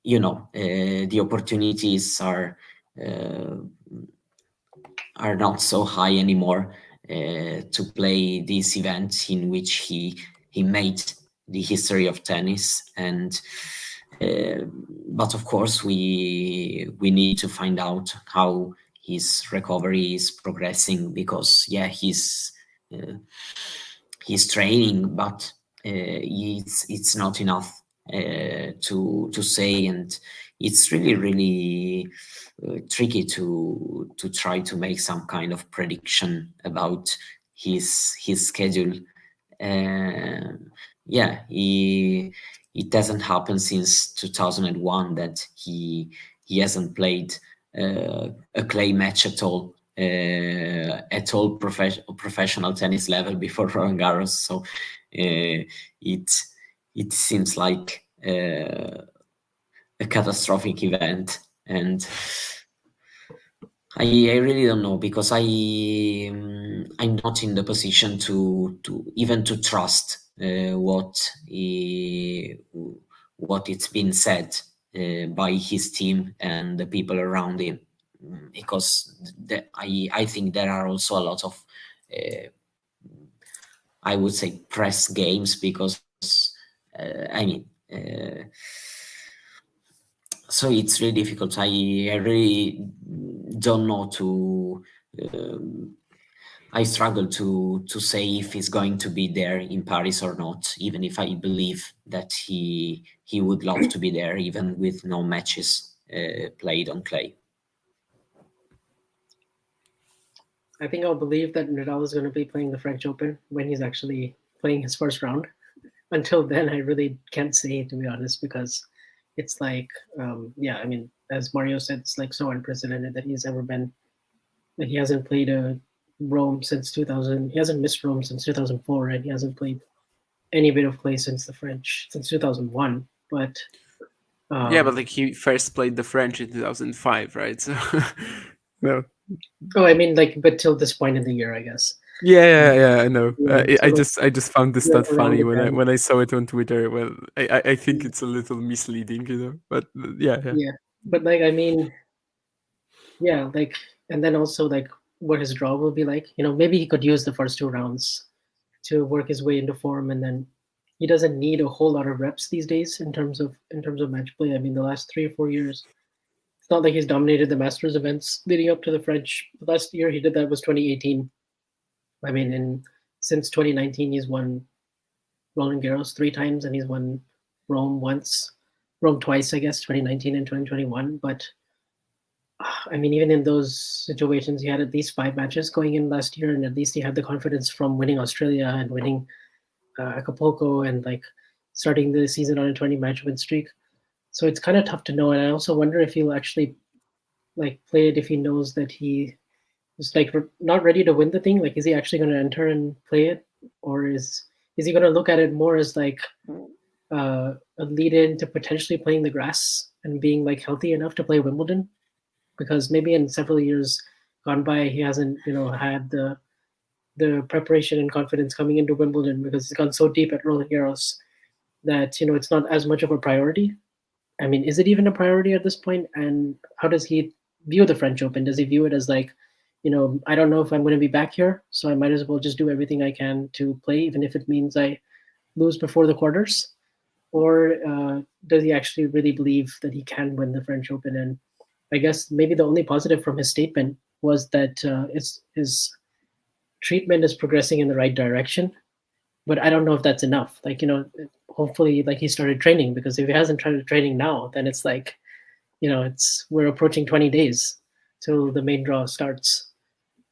the opportunities are not so high anymore to play these events in which he made the history of tennis. And but of course we need to find out how his recovery is progressing, because he's training, but it's not enough to say, and it's really tricky to try to make some kind of prediction about his schedule. It doesn't happen since 2001 that he hasn't played a clay match at all professional tennis level before Roland Garros. So it seems like a catastrophic event, and I really don't know, because I'm not in the position to even to trust what it's been said by his team and the people around him, because I think there are also a lot of I would say press games, because so it's really difficult. I really don't know I struggle to say if he's going to be there in Paris or not, even if I believe that he would love to be there, even with no matches played on clay. I think I'll believe that Nadal is going to be playing the French Open when he's actually playing his first round. Until then, I really can't say, to be honest, because it's like, as Mario said, it's like so unprecedented that he's ever been. Like, he hasn't played a Rome since 2000. He hasn't missed Rome since 2004, and he hasn't played any bit of play since the French since 2001. But but like he first played the French in 2005, right? So no. Oh, I mean, like, but till this point in the year, I guess. Yeah, I know. Yeah, I just found this stat funny around the when I saw it on Twitter. Well, I think it's a little misleading, but yeah. Yeah, but like, I mean, yeah, like, and then also like what his draw will be like. Maybe he could use the first 2 rounds to work his way into form, and then he doesn't need a whole lot of reps these days in terms of match play. I mean, the last 3 or 4 years, it's not like he's dominated the Masters events leading up to the French. The last year he did that was 2018. I mean, since 2019, he's won Roland Garros 3 times, and he's won Rome twice, I guess, 2019 and 2021. But I mean, even in those situations, he had at least 5 matches going in last year, and at least he had the confidence from winning Australia and winning Acapulco, and like starting the season on a 20-match win streak. So it's kind of tough to know, and I also wonder if he'll actually like play it if he knows that he is like not ready to win the thing? Like, is he actually going to enter and play it, or is he going to look at it more as like a lead in to potentially playing the grass and being like healthy enough to play Wimbledon? Because maybe in several years gone by, he hasn't had the preparation and confidence coming into Wimbledon because he's gone so deep at Roland Garros that it's not as much of a priority. I mean, is it even a priority at this point? And how does he view the French Open? Does he view it as like, I don't know if I'm going to be back here, so I might as well just do everything I can to play, even if it means I lose before the quarters? Or does he actually really believe that he can win the French Open? And I guess maybe the only positive from his statement was that his treatment is progressing in the right direction. But I don't know if that's enough. Like, hopefully, like he started training, because if he hasn't started training now, then it's like, we're approaching 20 days till the main draw starts.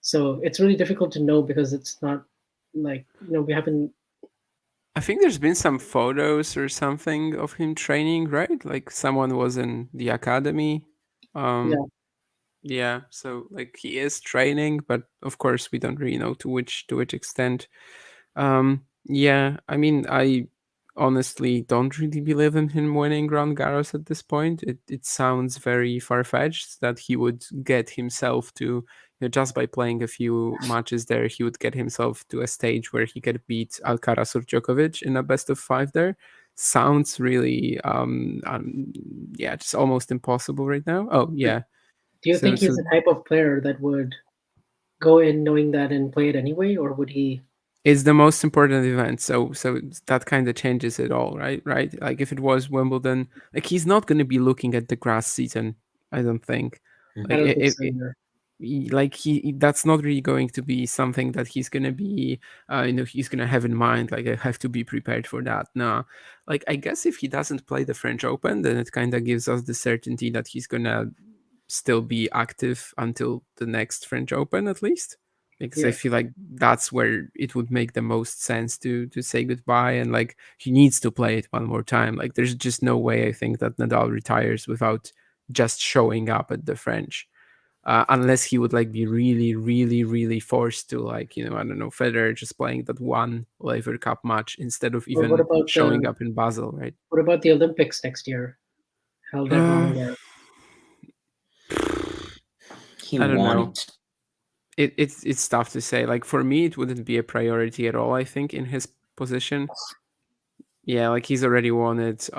So it's really difficult to know because it's not like, we haven't. I think there's been some photos or something of him training, right? Like someone was in the academy. Yeah, so like he is training, but of course we don't really know to which extent. Yeah, I mean, I honestly don't really believe in him winning Roland Garros at this point. It sounds very far-fetched that he would get himself to, just by playing a few matches there, he would get himself to a stage where he could beat Alcaraz or Djokovic in a best of 5 there. Sounds really, yeah, just almost impossible right now. Oh, yeah. Do you think he's the type of player that would go in knowing that and play it anyway, or would he? It's the most important event, so that kind of changes it all, right? Like if it was Wimbledon, like he's not going to be looking at the grass season, I don't think. I don't think so either. Like that's not really going to be something that he's going to be he's going to have in mind, like I have to be prepared for that. No, like I guess if he doesn't play the French Open, then it kind of gives us the certainty that he's going to still be active until the next French Open at least, because I feel like that's where it would make the most sense to say goodbye, and like he needs to play it one more time. Like there's just no way I think that Nadal retires without just showing up at the French, unless he would like be really, really, really forced to, like, I don't know, Federer just playing that one Laver Cup match instead of even showing up in Basel, right? What about the Olympics next year? Held at Roland Garros. I don't know. It's tough to say. Like for me, it wouldn't be a priority at all, I think, in his position. Yeah, like he's already won it.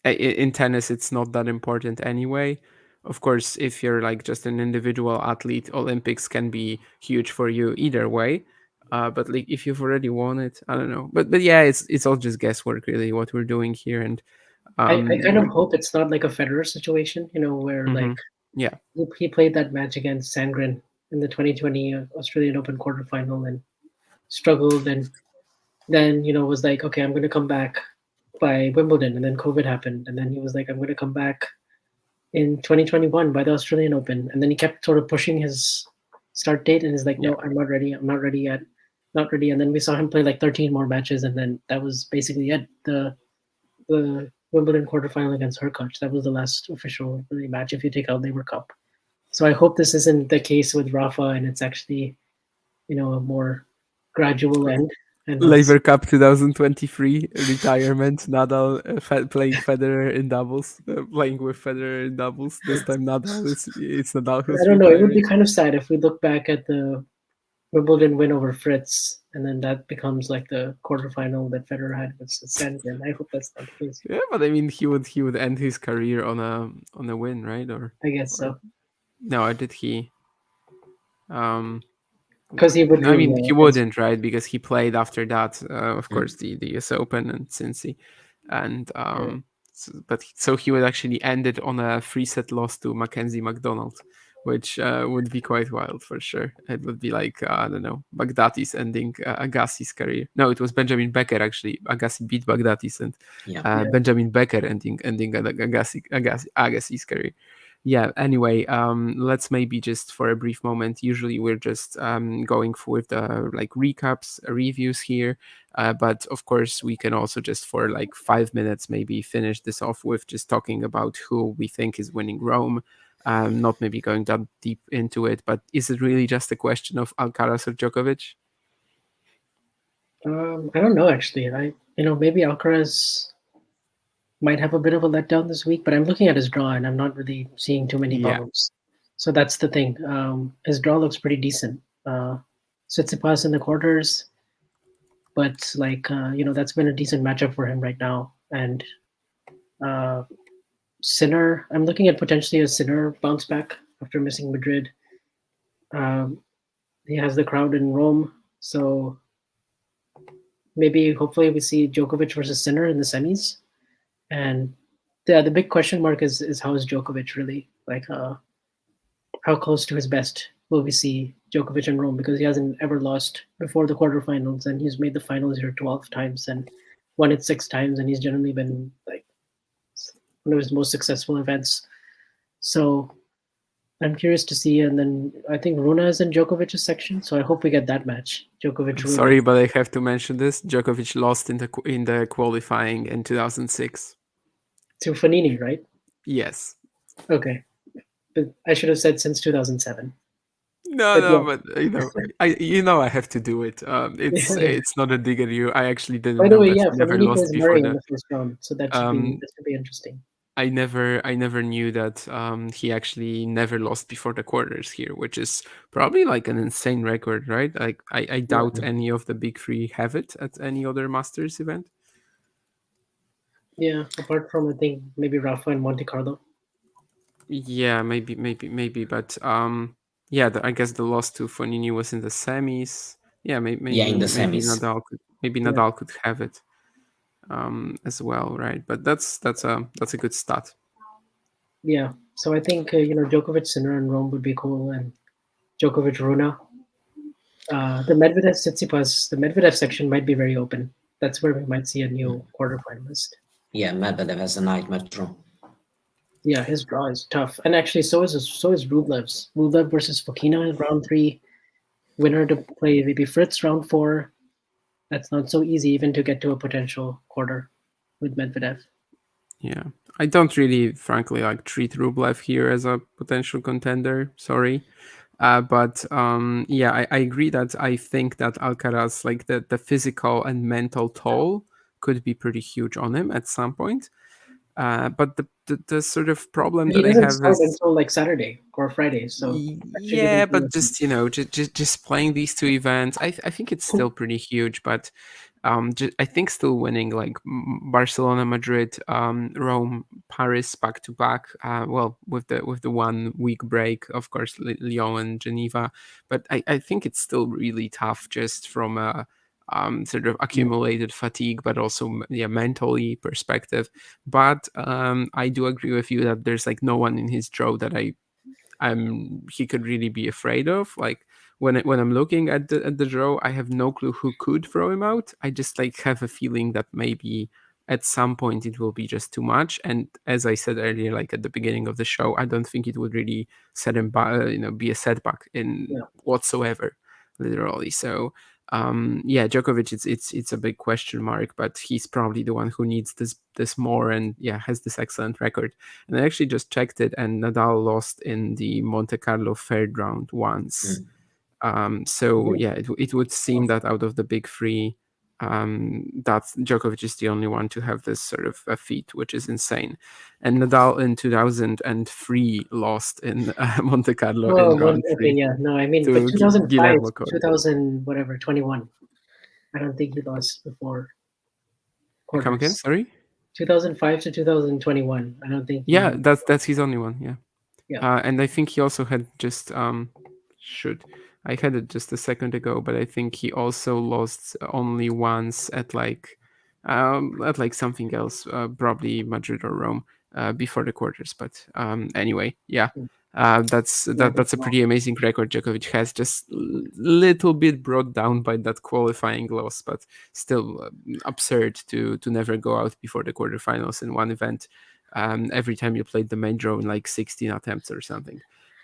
In tennis, it's not that important anyway. Of course, if you're like just an individual athlete, Olympics can be huge for you either way. But like if you've already won it, I don't know. But yeah, it's all just guesswork really what we're doing here. And I kind of hope it's not like a Federer situation, where like he played that match against Sandgren in the 2020 Australian Open quarterfinal and struggled, and then was like, okay, I'm going to come back by Wimbledon, and then COVID happened, and then he was like, I'm going to come back in 2021 by the Australian Open, and then he kept sort of pushing his start date, and he's like, no, I'm not ready yet, not ready. And then we saw him play like 13 more matches, and then that was basically it. The Wimbledon quarterfinal against Hurkacz, that was the last official really match if you take out Laver Cup. So I hope this isn't the case with Rafa, and it's actually a more gradual end. Laver Cup 2023 retirement. Nadal playing Federer in doubles, playing with Federer in doubles. This time Nadal it's Nadal who's I don't know. retiring. It would be kind of sad if we look back at the Wimbledon win over Fritz, and then that becomes like the quarterfinal that Federer had with Sandgren. I hope that's not the case. Yeah, but I mean, he would end his career on a win, right? Or I guess so. No, or did he? Because he would. I mean, he wouldn't, right? Because he played after that, of course, the US Open and Cincy, and so he would actually end it on a 3-set loss to Mackenzie McDonald, which would be quite wild for sure. It would be like I don't know, Baghdatis ending Agassi's career. No, it was Benjamin Becker actually. Agassi beat Baghdatis, and Benjamin Becker ending Agassi's career. Yeah, anyway, let's maybe just for a brief moment, usually we're just going with the like recaps, reviews here, but of course we can also just for like 5 minutes maybe finish this off with just talking about who we think is winning Rome. Not maybe going that deep into it, but is it really just a question of Alcaraz or Djokovic? I don't know actually. Maybe Alcaraz might have a bit of a letdown this week, but I'm looking at his draw and I'm not really seeing too many Yeah. bombs. So that's the thing. His draw looks pretty decent. Tsitsipas in the quarters, but that's been a decent matchup for him right now. And Sinner, I'm looking at potentially a Sinner bounce back after missing Madrid. He has the crowd in Rome, so maybe hopefully we see Djokovic versus Sinner in the semis. And the big question mark is how is Djokovic really? Like how close to his best will we see Djokovic in Rome, because he hasn't ever lost before the quarterfinals and he's made the finals here 12 times and won it 6 times, and he's generally been like one of his most successful events. So I'm curious to see. And then I think Runa is in Djokovic's section, so I hope we get that match. Djokovic. Runa. Sorry, but I have to mention this. Djokovic lost in the qualifying in 2006 to Fanini, right? Yes. Okay, but I should have said since 2007. But I have to do it. It's not a dig at you. I actually didn't. By the know way, that yeah, he never Fanini lost plays before Murray that. in the first round, so that should be interesting. I never knew that he actually never lost before the quarters here, which is probably like an insane record, right? Like I doubt any of the big three have it at any other Masters event. Yeah, apart from I think maybe Rafa and Monte Carlo. Yeah, maybe, but I guess the loss to Fonini was in the semis. Yeah, maybe in the semis. Nadal could have it as well, right? But that's a good stat. Yeah, so I think Djokovic Sinner in Rome would be cool, and Djokovic Runa. The Medvedev Tsitsipas, the Medvedev section might be very open. That's where we might see a new quarterfinalist. Yeah, Medvedev has a nightmare draw. Yeah, his draw is tough, and actually, so is Rublev's. Rublev versus Fokina in round 3. Winner to play maybe Fritz round 4. That's not so easy even to get to a potential quarter with Medvedev. Yeah, I don't really, frankly, treat Rublev here as a potential contender. Sorry. But I agree that I think that Alcaraz, like the physical and mental toll could be pretty huge on him at some point. But the sort of problem that I have start is until like Saturday or Friday. So yeah, but just just playing these two events, I think it's still pretty huge. But I think still winning like Barcelona, Madrid, Rome, Paris back to back. Well, with the 1 week break, of course, Lyon and Geneva. But I think it's still really tough just from a sort of accumulated fatigue, but also mentally perspective. But I do agree with you that there's like no one in his draw that he could really be afraid of. Like when I'm looking at the draw, I have no clue who could throw him out. I just like have a feeling that maybe at some point it will be just too much. And as I said earlier, like at the beginning of the show, I don't think it would really set him back, be a setback in whatsoever, literally. So Djokovic, it's a big question mark, but he's probably the one who needs this more, and has this excellent record. And I actually just checked it, and Nadal lost in the Monte Carlo third round once. It would seem that out of the big three, that Djokovic is the only one to have this sort of a feat, which is insane. And Nadal in 2003 lost in Monte Carlo in round 3. Yeah, no, I mean, but 2005, 21. I don't think he lost before quarters. Come again? Sorry. 2005 to 2021. I don't think. Yeah, that's his only one. Yeah. And I think he also had just I had it just a second ago, but I think he also lost only once at something else, probably Madrid or Rome, before the quarters. But anyway, that's a pretty amazing record Djokovic has. Just little bit brought down by that qualifying loss, but still absurd to never go out before the quarterfinals in one event. every time you played the main draw in like 16 attempts or something.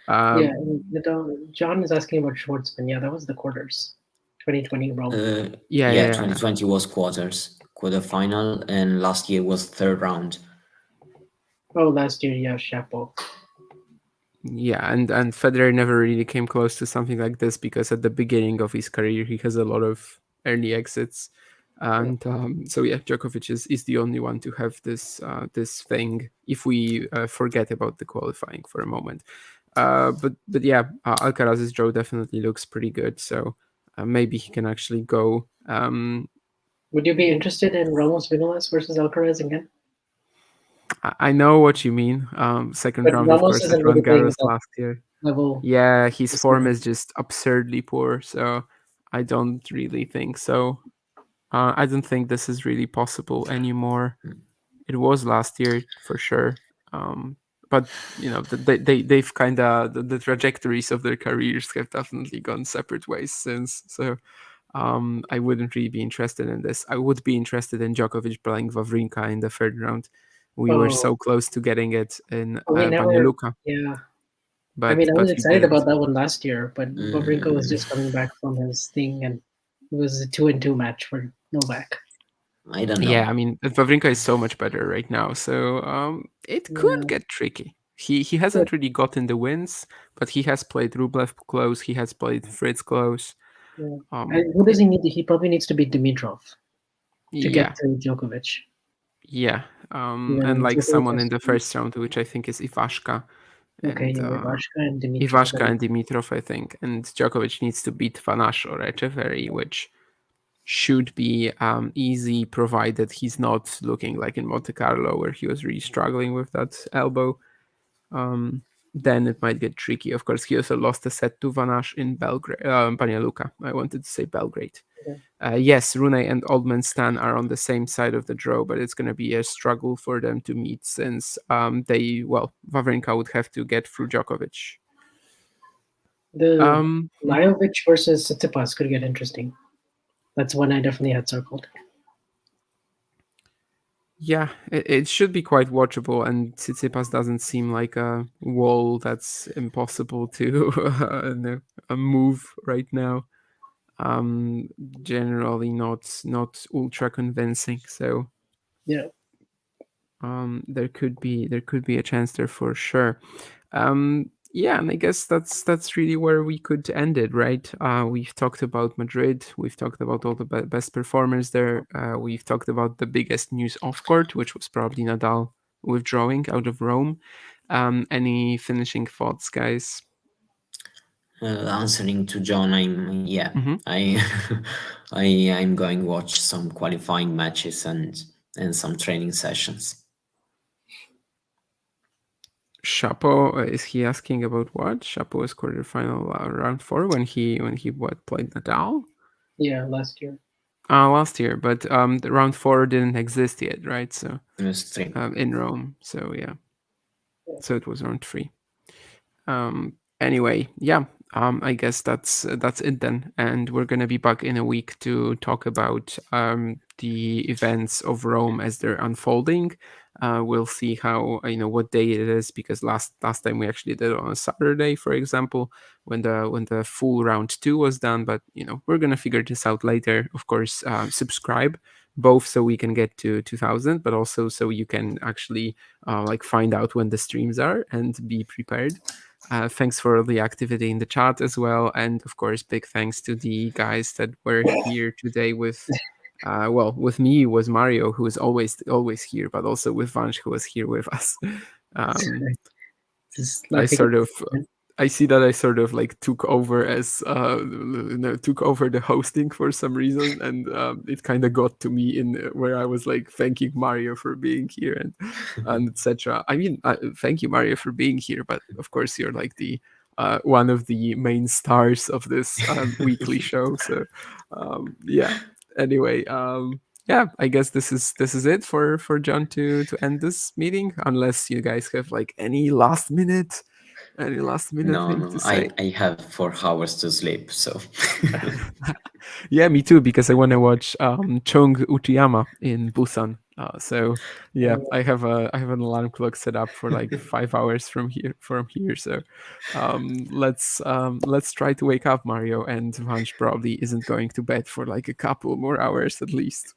Yeah, and John is asking about Schwartzman. Yeah, that was the quarters, 2020 Rome. Yeah. 2020 was quarterfinal, and last year was third round. Oh, last year, yeah, Chapeau. Yeah, and Federer never really came close to something like this because at the beginning of his career he has a lot of early exits, and so yeah, Djokovic is the only one to have this this thing. If we forget about the qualifying for a moment, but yeah, Alcaraz's draw definitely looks pretty good. So maybe he can actually go. Would you be interested in Ramos Vinolas versus Alcaraz again? I know what you mean. Second But round, of Ramos course, at isn't Roland really playing Garros at that last year. level. Yeah, his this form year. is just absurdly poor, so I don't really think so. I don't think this is really possible anymore. It was last year for sure, but you know they've kind of the trajectories of their careers have definitely gone separate ways since. So I wouldn't really be interested in this. I would be interested in Djokovic playing Wawrinka in the third round. We were so close to getting it in we never. Banja Luka. Yeah, But, I mean, I was we excited didn't. about that one last year, but Wawrinka was just coming back from his thing, and it was a 2-2 match for Novak. I don't know. Yeah, I mean, Wawrinka is so much better right now, so it could get tricky. He hasn't really gotten the wins, but he has played Rublev close. He has played Fritz close. Yeah. And who does he need? He probably needs to beat Dimitrov to get to Djokovic. Yeah, and like someone in the first round, which I think is Ivashka. Okay, and, Ivashka and Dimitrov. Ivashka and Dimitrov, I think. And Djokovic needs to beat Vanash or Echeverry, which should be easy, provided he's not looking like in Monte Carlo, where he was really struggling with that elbow. Then it might get tricky. Of course, he also lost a set to Vanash in Belgrade, Banja Luka. I wanted to say Belgrade. Yes, Rune and Oldman Stan are on the same side of the draw, but it's going to be a struggle for them to meet since Wawrinka would have to get through Djokovic. The Lajovic versus Tsitsipas could get interesting. That's one I definitely had circled. Yeah, it should be quite watchable, and Tsitsipas doesn't seem like a wall that's impossible to move right now. Generally not ultra convincing, so yeah, there could be a chance there for sure. Yeah, and I guess that's really where we could end it, right? We've talked about Madrid, we've talked about all the best performers there, we've talked about the biggest news off court, which was probably Nadal withdrawing out of Rome. Any finishing thoughts, guys? Answering to John, I'm going to watch some qualifying matches and some training sessions. Chapeau, is he asking about what? Chapeau is quarterfinal round 4 when he played Nadal? Yeah, last year. Last year, but the round 4 didn't exist yet, right? So in Rome, so yeah. So it was round 3. Anyway, yeah. I guess that's it then, and we're gonna be back in a week to talk about the events of Rome as they're unfolding. We'll see how what day it is, because last time we actually did it on a Saturday, for example, when the full round 2 was done. But we're gonna figure this out later. Of course, subscribe both so we can get to 2000, but also so you can actually find out when the streams are and be prepared. Thanks for the activity in the chat as well, and of course, big thanks to the guys that were here today with. With me was Mario, who is always here, but also with Vansh, who was here with us. I see that I sort of took over as took over the hosting for some reason, and it kind of got to me in where I was thanking Mario for being here and etc. I mean, thank you, Mario, for being here, but of course you're the one of the main stars of this weekly show. So yeah. Anyway, yeah, I guess this is it for John to end this meeting, unless you guys have any last minute thing to say. I have 4 hours to sleep, so yeah, me too, because I want to watch Chung Uchiyama in Busan So yeah, I have an alarm clock set up for like 5 hours from here. So let's try to wake up, Mario, and Vansh probably isn't going to bed for like a couple more hours at least.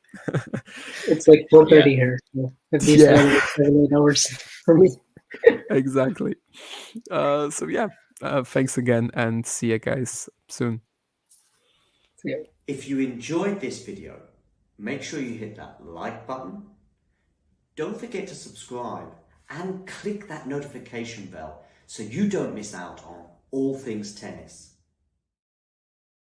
It's like 4:30 here, so at least Yeah. another 7-8 hours for me. Exactly. So yeah, thanks again, and see you guys soon. So, yeah. If you enjoyed this video, make sure you hit that like button. Don't forget to subscribe and click that notification bell so you don't miss out on all things tennis.